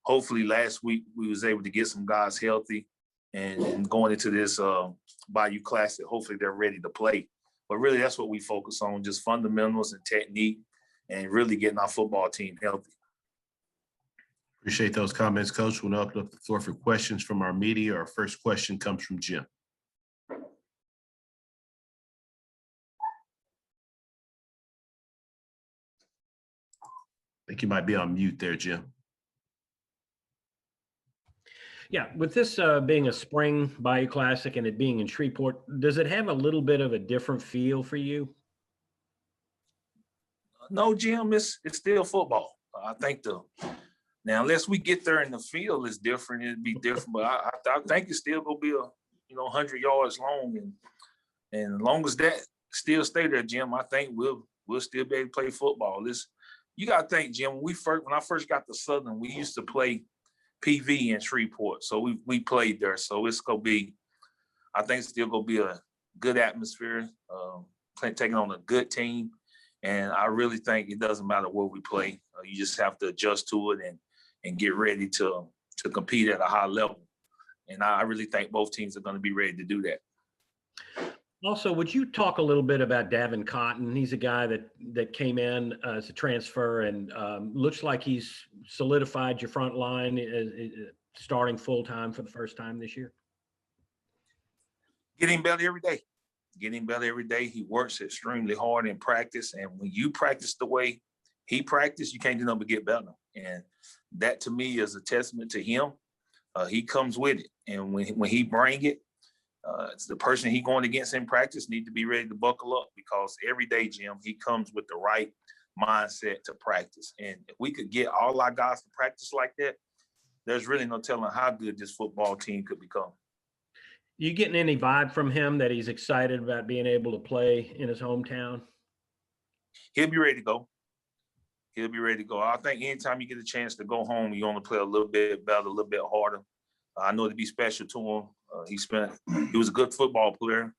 hopefully last week we was able to get some guys healthy and going into this Bayou Classic, hopefully they're ready to play. But really that's what we focus on, just fundamentals and technique and really getting our football team healthy.
Appreciate those comments, Coach. We'll now open up the floor for questions from our media. Our first question comes from Jim. I think you might be on mute there, Jim.
Yeah, with this being a spring Bayou Classic and it being in Shreveport, does it have a little bit of a different feel for you?
No, Jim, it's still football. I think now unless we get there and the field is different, it'd be different. But I think it's still gonna be 100 yards long, and as long as that still stay there, Jim, I think we'll still be able to play football. You gotta think, Jim, when I first got to Southern, we used to play PV in Shreveport, so we played there. So it's gonna be, I think it's still gonna be a good atmosphere, taking on a good team. And I really think it doesn't matter where we play. You just have to adjust to it and get ready to compete at a high level. And I really think both teams are going to be ready to do that.
Also, would you talk a little bit about Davin Cotton? He's a guy that came in as a transfer and looks like he's solidified your front line, starting full-time for the first time this year.
Get him better every day. Get him better every day. He works extremely hard in practice. And when you practice the way he practiced, you can't do nothing but get better. And that to me is a testament to him. He comes with it. And when he bring it, it's the person he going against in practice need to be ready to buckle up, because every day, Jim, he comes with the right mindset to practice. And if we could get all our guys to practice like that, there's really no telling how good this football team could become.
You getting any vibe from him that he's excited about being able to play in his hometown?
He'll be ready to go. He'll be ready to go. I think anytime you get a chance to go home, you want to play a little bit better, a little bit harder. I know it'd be special to him. He was a good football player,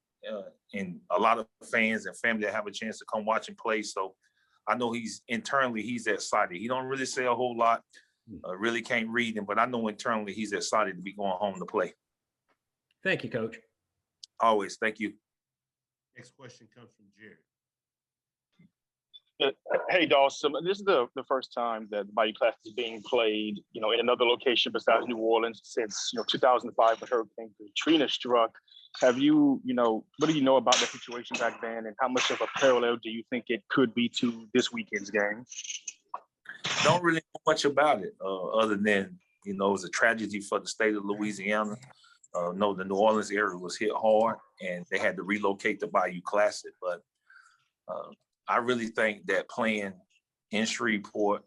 and a lot of fans and family that have a chance to come watch him play. So I know he's excited. He don't really say a whole lot. Really can't read him, but I know internally he's excited to be going home to play.
Thank you, Coach.
Always. Thank you.
Next question comes from Jared.
Hey, Dawson. This is the first time that the Bayou Classic is being played, in another location besides New Orleans since 2005 when Hurricane Katrina struck. Have you, what do you know about the situation back then, and how much of a parallel do you think it could be to this weekend's game?
Don't really know much about it, other than it was a tragedy for the state of Louisiana. No, the New Orleans area was hit hard, and they had to relocate the Bayou Classic. But I really think that playing in Shreveport,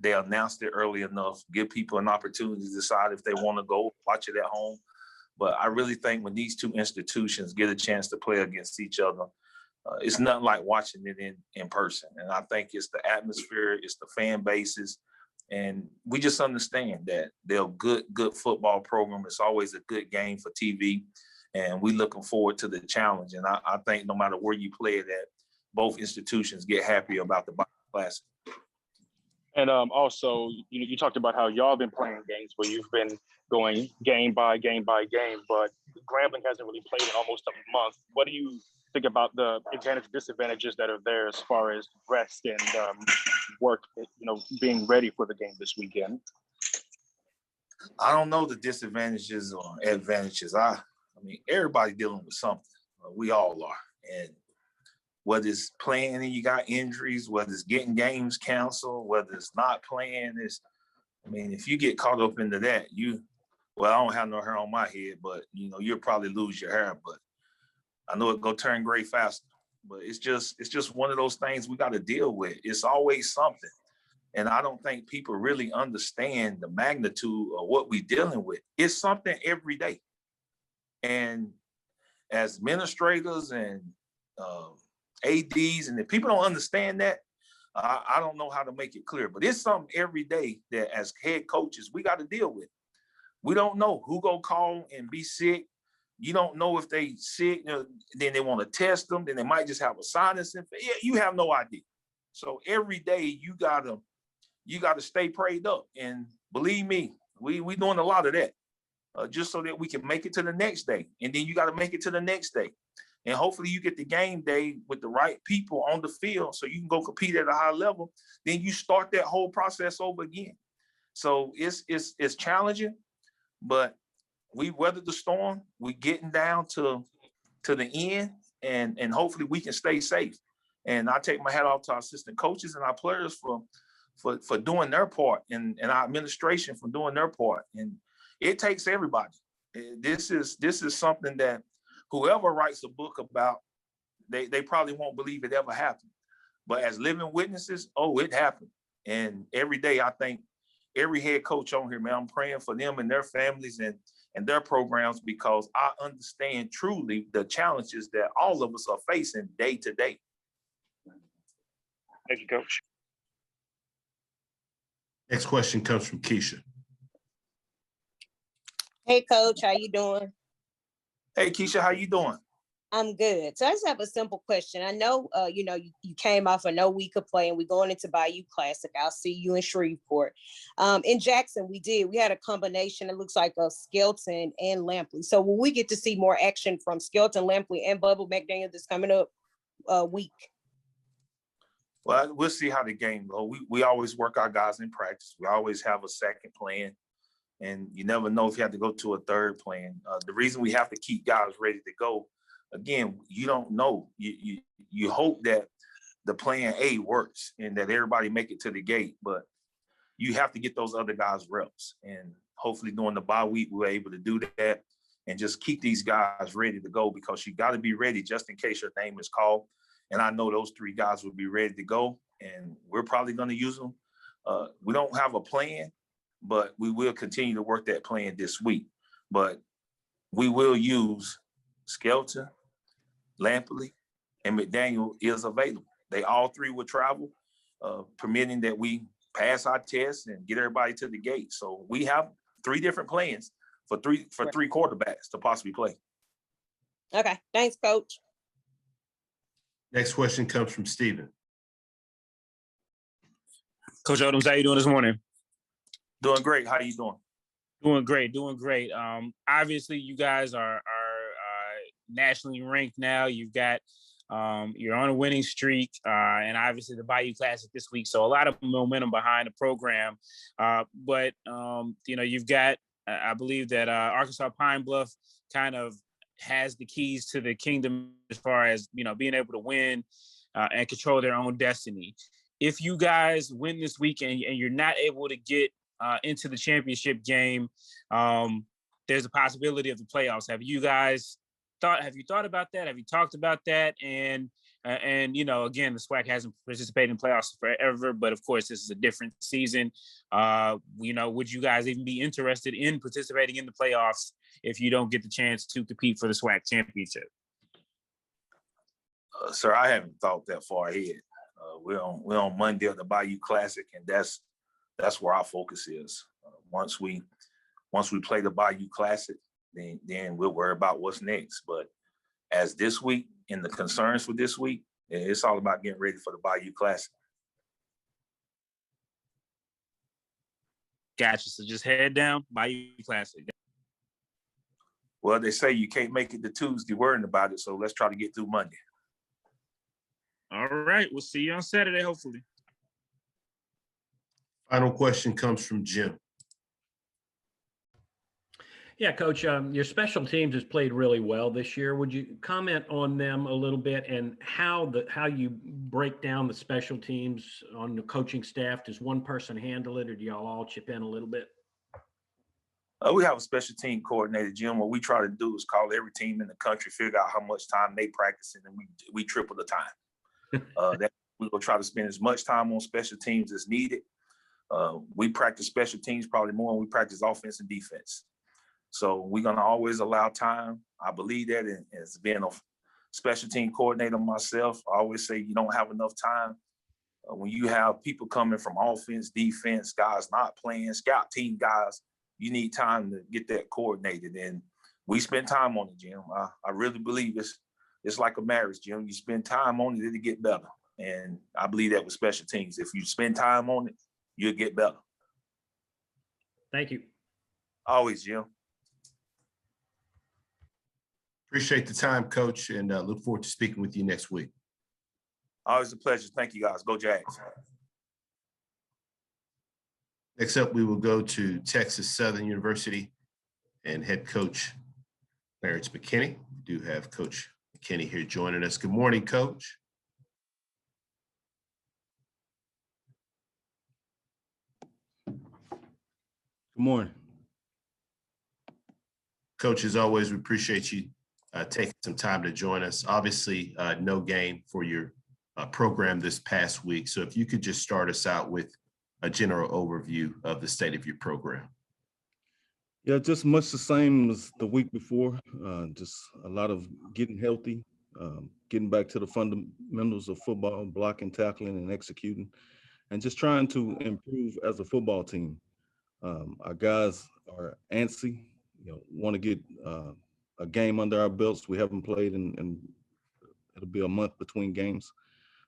they announced it early enough, give people an opportunity to decide if they want to go watch it at home. But I really think when these two institutions get a chance to play against each other, it's nothing like watching it in person. And I think it's the atmosphere, it's the fan bases. And we just understand that they're a good football program. It's always a good game for TV. And we're looking forward to the challenge. And I think no matter where you play it at, both institutions get happy about the Classic.
And also, you talked about how y'all been playing games where you've been going game by game by game, but Grambling hasn't really played in almost a month. What do you think about the advantages, disadvantages that are there as far as rest and work, being ready for the game this weekend?
I don't know the disadvantages or advantages. I mean, everybody dealing with something. We all are. And whether it's playing and you got injuries, whether it's getting games canceled, whether it's not playing, if you get caught up into that, I don't have no hair on my head, but you'll probably lose your hair. But I know it go turn gray faster. But it's just one of those things we got to deal with. It's always something. And I don't think people really understand the magnitude of what we're dealing with. It's something every day. And as administrators and ADs, and if people don't understand that, I don't know how to make it clear. But it's something every day that as head coaches, we got to deal with. We don't know who go call and be sick. You don't know if they sick, then they want to test them, then they might just have a sinus infection. Yeah, you have no idea. So every day you gotta stay prayed up. And believe me, we doing a lot of that, just so that we can make it to the next day. And then you got to make it to the next day. And hopefully you get the game day with the right people on the field so you can go compete at a high level. Then you start that whole process over again. So it's challenging, but we weathered the storm. We getting down to the end, and hopefully we can stay safe. And I take my hat off to our assistant coaches and our players for doing their part, and our administration for doing their part. And it takes everybody. This is something that whoever writes a book about, they probably won't believe it ever happened. But as living witnesses, it happened. And every day I think every head coach on here, man, I'm praying for them and their families and their programs, because I understand truly the challenges that all of us are facing day to day.
Thank you, Coach.
Next question comes from Keisha.
Hey, Coach, how you doing?
Hey, Keisha, how you doing?
I'm good. So I just have a simple question. I know, you came off a no week of play, and we're going into Bayou Classic. I'll see you in Shreveport. In Jackson, we had a combination. It looks like a Skelton and Lampley. So will we get to see more action from Skelton, Lampley, and Bubba McDaniel this coming up week?
Well, we'll see how the game goes. We always work our guys in practice. We always have a second plan, and you never know if you have to go to a third plan. The reason we have to keep guys ready to go, again, you don't know. You hope that the plan A works and that everybody make it to the gate, but you have to get those other guys reps. And hopefully during the bye week, we're able to do that and just keep these guys ready to go, because you got to be ready just in case your name is called. And I know those three guys will be ready to go, and we're probably going to use them. We don't have a plan, but we will continue to work that plan this week. But we will use Skelton, Lampley, and McDaniel is available. They all three will travel, permitting that we pass our tests and get everybody to the gate. So we have three different plans for three quarterbacks to possibly play.
Okay, thanks, Coach.
Next question comes from Steven.
Coach Odums, how you doing this morning?
Doing great. How you doing?
Doing great. Obviously, you guys are nationally ranked now. You've got you're on a winning streak, and obviously the Bayou Classic this week. So a lot of momentum behind the program. But you've got, I believe that Arkansas Pine Bluff kind of has the keys to the kingdom as far as, being able to win and control their own destiny. If you guys win this weekend and you're not able to get into the championship game, there's a possibility of the playoffs. Have you thought about that? Have you talked about that? And again, the SWAC hasn't participated in playoffs forever, but of course, this is a different season. Would you guys even be interested in participating in the playoffs if you don't get the chance to compete for the SWAC championship?
Sir, I haven't thought that far ahead. We're on Monday at the Bayou Classic, and that's where our focus is. Once we play the Bayou Classic, then we'll worry about what's next. But as this week and the concerns for this week, it's all about getting ready for the Bayou Classic.
Gotcha. So just head down, Bayou Classic.
Well, they say you can't make it to Tuesday worrying about it, so let's try to get through Monday.
All right. We'll see you on Saturday, hopefully.
Final question comes from Jim.
Yeah, Coach, your special teams has played really well this year. Would you comment on them a little bit and how you break down the special teams on the coaching staff? Does one person handle it, or do y'all all chip in a little bit?
We have a special team coordinator, Jim. What we try to do is call every team in the country, figure out how much time they practice, and then we triple the time. We will try to spend as much time on special teams as needed. We practice special teams probably more than we practice offense and defense. So we're going to always allow time. I believe that, and as being a special team coordinator myself, I always say you don't have enough time. When you have people coming from offense, defense, guys not playing, scout team guys, you need time to get that coordinated. And we spend time on it, Jim. I really believe it's like a marriage, Jim. You spend time on it, it'll get better. And I believe that with special teams. If you spend time on it, you'll get better.
Thank you.
Always, Jim.
Appreciate the time, Coach, and look forward to speaking with you next week.
Always a pleasure. Thank you, guys. Go Jags.
Next up, we will go to Texas Southern University and head coach Clarence McKinney. We do have Coach McKinney here joining us. Good morning, Coach.
Good morning.
Coach, as always, we appreciate you taking some time to join us. Obviously, no game for your program this past week. So if you could just start us out with a general overview of the state of your program.
Yeah, just much the same as the week before. Just a lot of getting healthy, getting back to the fundamentals of football, blocking, tackling, and executing, and just trying to improve as a football team. Our guys are antsy, want to get a game under our belts. We haven't played and it'll be a month between games.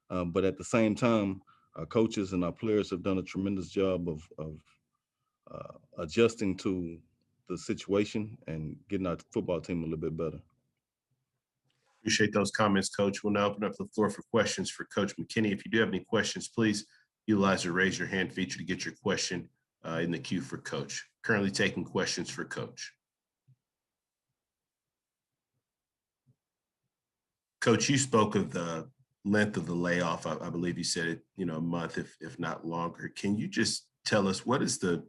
But at the same time, our coaches and our players have done a tremendous job of adjusting to the situation and getting our football team a little bit better.
Appreciate those comments, Coach. We'll now open up the floor for questions for Coach McKinney. If you do have any questions, please utilize the raise your hand feature to get your question in the queue for Coach. Currently taking questions for Coach. Coach, you spoke of the length of the layoff. I believe you said it, a month, if not longer. Can you just tell us what is the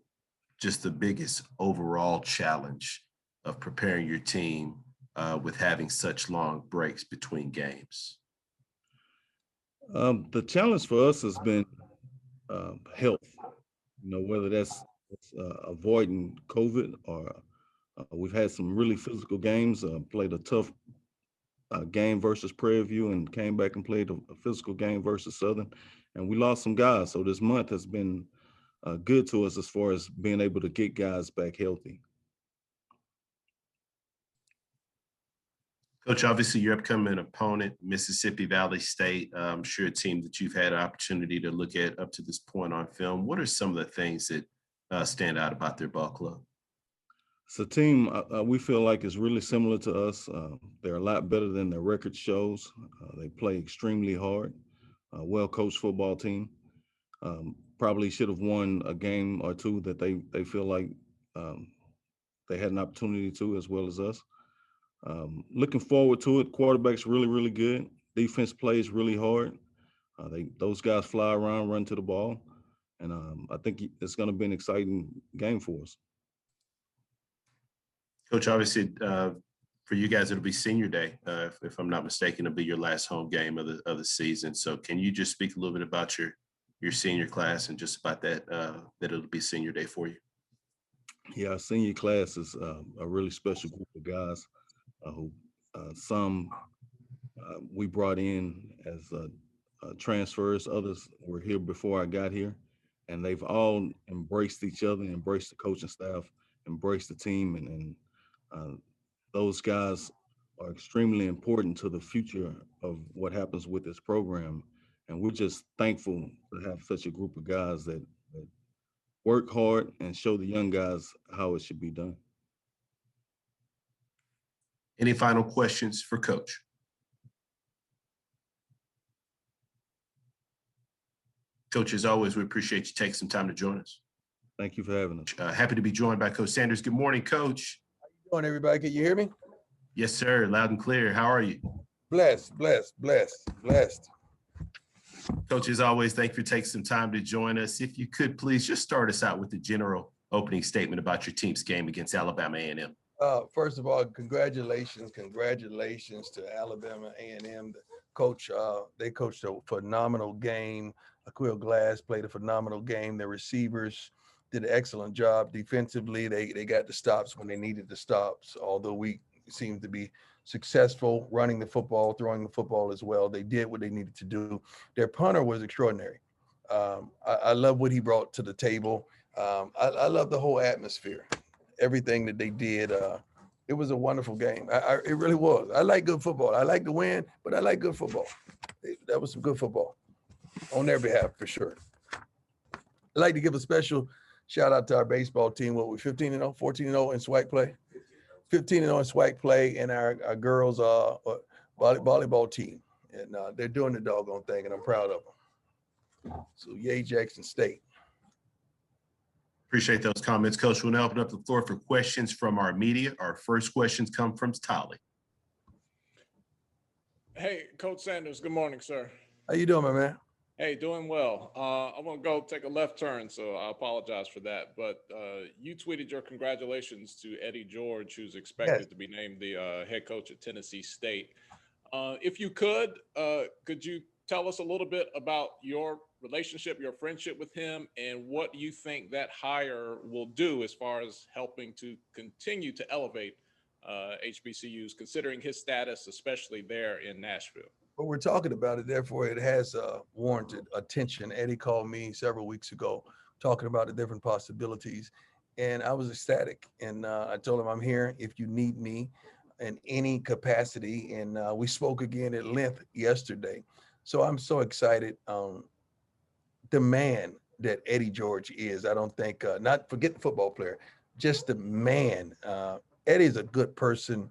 biggest overall challenge of preparing your team with having such long breaks between games?
The challenge for us has been health, whether that's avoiding COVID or we've had some really physical games, played a tough game versus Prairie and came back and played a physical game versus Southern, and we lost some guys. So this month has been good to us as far as being able to get guys back healthy.
Coach, obviously your upcoming opponent, Mississippi Valley State, I'm sure a team that you've had an opportunity to look at up to this point on film. What are some of the things that stand out about their ball club?
It's a team we feel like is really similar to us. They're a lot better than their record shows. They play extremely hard, well-coached football team. Probably should have won a game or two that they feel like they had an opportunity to, as well as us. Looking forward to it. Quarterback's really, really good. Defense plays really hard. Those guys fly around, run to the ball. And I think it's going to be an exciting game for us.
Coach, obviously, for you guys, it'll be senior day. If I'm not mistaken, it'll be your last home game of the season. So can you just speak a little bit about your senior class and just about that it'll be senior day for you?
Yeah, our senior class is a really special group of guys who some we brought in as transfers. Others were here before I got here. And they've all embraced each other, embraced the coaching staff, embraced the team. And those guys are extremely important to the future of what happens with this program. And we're just thankful to have such a group of guys that work hard and show the young guys how it should be done.
Any final questions for Coach? Coach, as always, we appreciate you taking some time to join us.
Thank you for having us.
Happy to be joined by Coach Sanders. Good morning, Coach.
How you doing, everybody? Can you hear me?
Yes, sir. Loud and clear. How are you?
Blessed.
Coach, as always, thank you for taking some time to join us. If you could, please just start us out with the general opening statement about your team's game against Alabama A&M.
First of all, congratulations to Alabama A&M. The coach, they coached a phenomenal game. Quill Glass played a phenomenal game. Their receivers did an excellent job defensively. They got the stops when they needed the stops, although we seemed to be successful running the football, throwing the football as well. They did what they needed to do. Their punter was extraordinary. I love what he brought to the table. I love the whole atmosphere. everything that they did. It was a wonderful game. It really was. I like good football. I like to win, but I like good football. That was some good football on their behalf for sure. I'd like to give a special shout out to our baseball team. What we 15-0, 14-0 in SWAC play, 15-0 in SWAC play, and our girls volleyball team, and they're doing the doggone thing, and I'm proud of them. So yay, Jackson State.
Appreciate those comments, Coach. We'll now open up the floor for questions from our media. Our first questions come from Tolly.
Hey, Coach Sanders. Good morning, sir.
How you doing, my man?
Hey, doing well. I want to go take a left turn, so I apologize for that. But you tweeted your congratulations to Eddie George, who's expected to be named the head coach at Tennessee State. If you could you tell us a little bit about your relationship, your friendship with him, and what you think that hire will do as far as helping to continue to elevate HBCUs, considering his status, especially there in Nashville?
Well, we're talking about it, therefore it has warranted attention. Eddie called me several weeks ago talking about the different possibilities, and I was ecstatic. And I told him I'm here if you need me in any capacity. And we spoke again at length yesterday. So I'm so excited. The man that Eddie George is, I don't think, not forget the football player, just the man. Eddie's a good person,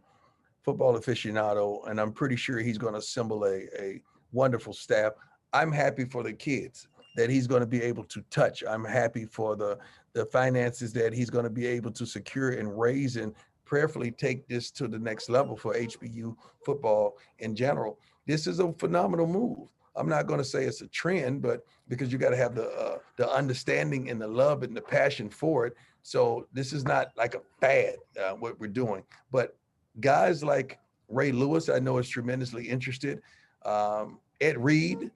football aficionado, and I'm pretty sure he's going to assemble a wonderful staff. I'm happy for the kids that he's going to be able to touch. I'm happy for the finances that he's going to be able to secure and raise and prayerfully take this to the next level for HBU football in general. This is a phenomenal move. I'm not going to say it's a trend, but because you got to have the understanding and the love and the passion for it. So this is not like a fad, what we're doing, but guys like Ray Lewis, I know is tremendously interested. Ed Reed,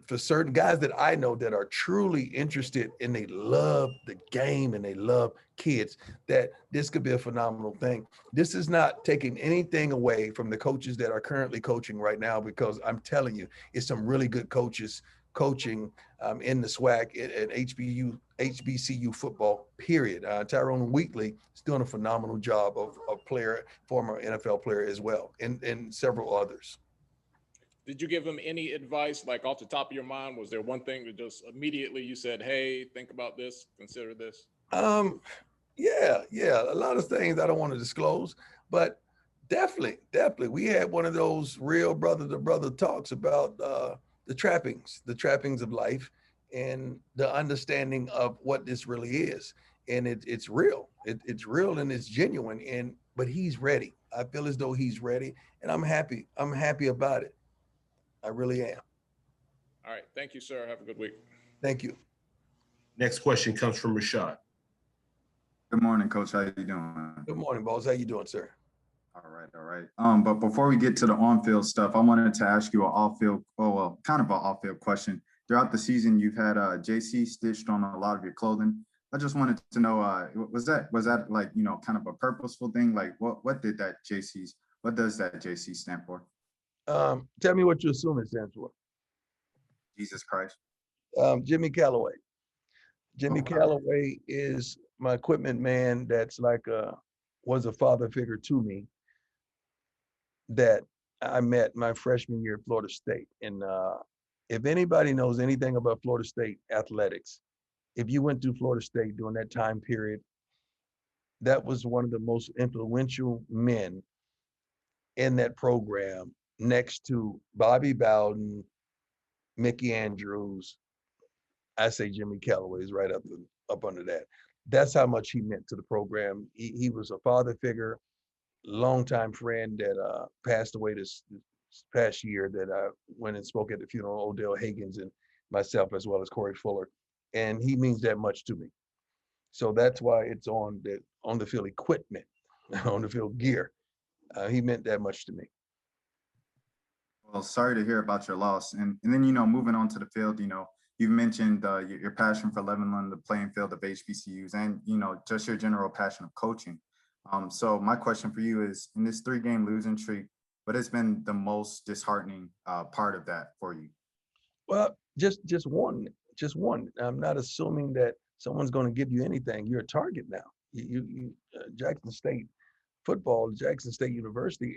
for certain guys that I know that are truly interested and they love the game and they love kids, that this could be a phenomenal thing. This is not taking anything away from the coaches that are currently coaching right now, because I'm telling you, it's some really good coaches coaching in the SWAC at HBCU football, period. Tyrone Wheatley is doing a phenomenal job of player, former NFL player as well, and several others.
Did you give him any advice, like off the top of your mind? Was there one thing that just immediately you said, hey, think about this, consider this?
Yeah. A lot of things I don't want to disclose, but definitely. We had one of those real brother to brother talks about the trappings of life and the understanding of what this really is. And it's real. It's real and it's genuine. But he's ready. I feel as though he's ready, and I'm happy. I'm happy about it. I really am.
All right. Thank you, sir. Have a good week.
Thank you.
Next question comes from Rashad.
Good morning, Coach. How you doing?
Good morning, boss. How you doing, sir?
All right. But before we get to the on-field stuff, I wanted to ask you kind of an off-field question. Throughout the season, you've had JC stitched on a lot of your clothing. I just wanted to know, was that like, kind of a purposeful thing? Like what does that JC stand for?
Tell me what you assume it stands for.
Jesus Christ.
Jimmy Calloway. Jimmy Calloway is my equipment man. That's like was a father figure to me that I met my freshman year at Florida State. And if anybody knows anything about Florida State athletics, if you went to Florida State during that time period, that was one of the most influential men in that program, next to Bobby Bowden, Mickey Andrews. I say Jimmy Calloway is right up under that. That's how much he meant to the program. He was a father figure, longtime friend that passed away this past year, that I went and spoke at the funeral, Odell Higgins and myself, as well as Corey Fuller. And he means that much to me. So that's why it's on the field equipment, on the field gear. He meant that much to me.
Well, sorry to hear about your loss. And then, moving on to the field, you've mentioned your passion for leveling the playing field of HBCUs and, just your general passion of coaching. So my question for you is, in this 3-game losing streak, what has been the most disheartening part of that for you?
Well, just one. I'm not assuming that someone's going to give you anything. You're a target now. Jackson State football, Jackson State University,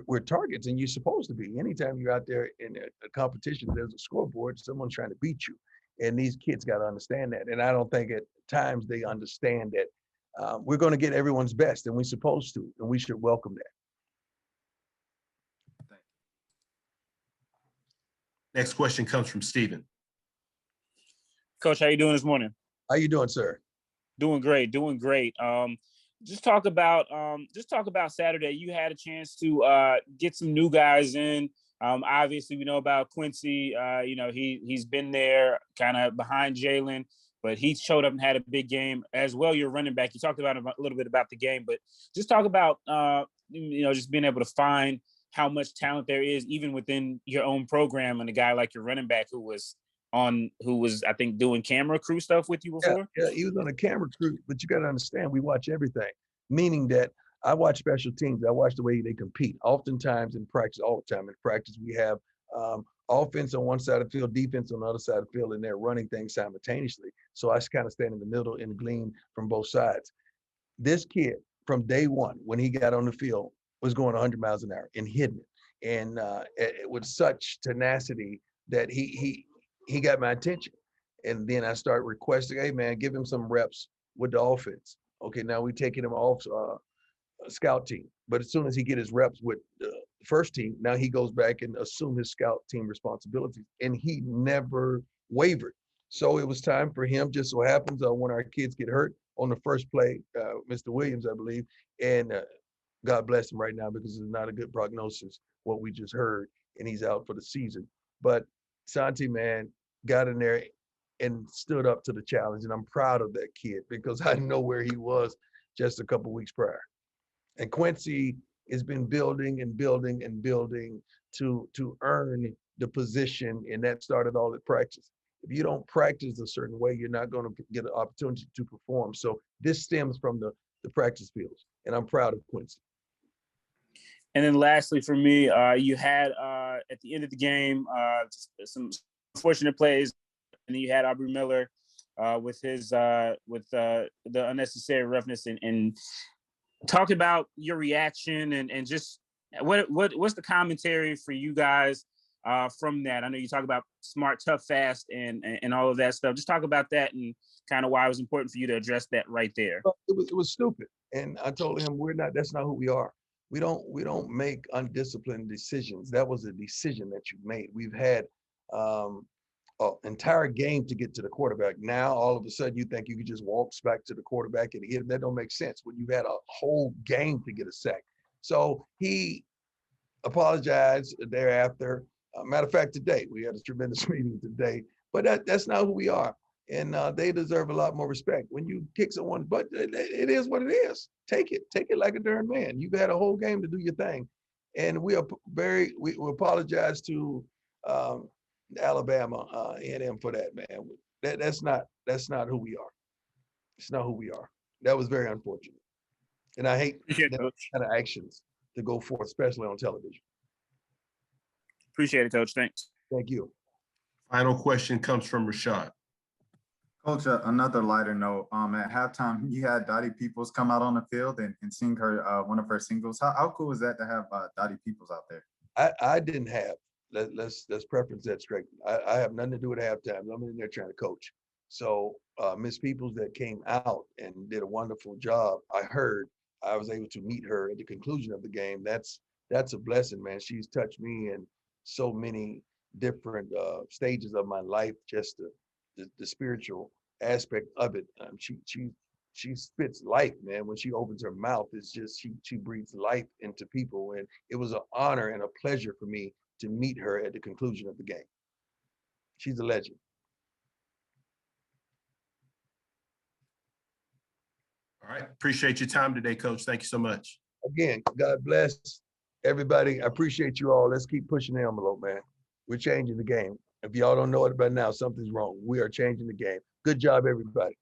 we're targets, and you're supposed to be. Anytime you're out there in a competition, there's a scoreboard, someone's trying to beat you. And these kids got to understand that. And I don't think at times they understand that we're going to get everyone's best, and we're supposed to, and we should welcome that.
Next question comes from Stephen.
Coach, how you doing this morning?
How you doing, sir?
Doing great, doing great. Just talk about Saturday. You had a chance to get some new guys in. Obviously, we know about Quincy. He's been there kind of behind Jalen, but he showed up and had a big game as well. Your running back. You talked about a little bit about the game, but just talk about just being able to find how much talent there is even within your own program, and a guy like your running back who was I think doing camera crew stuff with you before.
Yeah, he was on a camera crew, but you got to understand, we watch everything, meaning that I watch special teams. I watch the way they compete. Oftentimes in practice, all the time in practice, we have offense on one side of the field, defense on the other side of the field, and they're running things simultaneously. So I kind of stand in the middle and glean from both sides. This kid, from day one, when he got on the field, was going 100 miles an hour and hitting it, and with such tenacity that he got my attention. And then I start requesting, hey man, give him some reps with the offense. Okay, now we're taking him off scout team. But as soon as he get his reps with the first team, now he goes back and assume his scout team responsibilities. And he never wavered. So it was time for him. Just so happens when our kids get hurt on the first play, Mr. Williams, I believe, and God bless him right now because it's not a good prognosis, what we just heard, and he's out for the season. But Santi, man, got in there and stood up to the challenge, and I'm proud of that kid because I know where he was just a couple weeks prior. And Quincy has been building and building and building to earn the position, and that started all at practice. If you don't practice a certain way, you're not going to get an opportunity to perform. So this stems from the practice fields, and I'm proud of Quincy.
And then lastly for me, you had at the end of the game some unfortunate plays, and then you had Aubrey Miller with the unnecessary roughness, and talk about your reaction and just what's the commentary for you guys from that. I know you talk about smart, tough, fast, and all of that stuff. Just talk about that and kind of why it was important for you to address that right there.
It was stupid, and I told him that's not who we are. We don't make undisciplined decisions. That was a decision that you made. We've had an entire game to get to the quarterback. Now all of a sudden you think you could just walk back to the quarterback and hit him. That don't make sense when you've had a whole game to get a sack. So he apologized thereafter. Matter of fact, today we had a tremendous meeting today. But that's not who we are. And they deserve a lot more respect. When you kick someone's butt, it is what it is. Take it like a darn man. You've had a whole game to do your thing. And we apologize to Alabama A&M for that, man. That's not who we are. It's not who we are. That was very unfortunate. And I hate that kind of actions to go forth, especially on television.
Appreciate it, Coach. Thanks.
Thank you.
Final question comes from Rashad.
Coach, another lighter note. At halftime, you had Dottie Peoples come out on the field and sing her one of her singles. How cool is that to have Dottie Peoples out there?
I didn't have. Let's preference that straight. I have nothing to do with halftime. I'm in there trying to coach. So Miss Peoples that came out and did a wonderful job. I was able to meet her at the conclusion of the game. That's a blessing, man. She's touched me in so many different stages of my life. Just the spiritual aspect of it. She spits life, man. When she opens her mouth, it's just she breathes life into people. And it was an honor and a pleasure for me to meet her at the conclusion of the game. She's a legend.
All right. Appreciate your time today, Coach. Thank you so much.
Again, God bless everybody. I appreciate you all. Let's keep pushing the envelope, man. We're changing the game. If y'all don't know it by now, something's wrong. We are changing the game. Good job, everybody.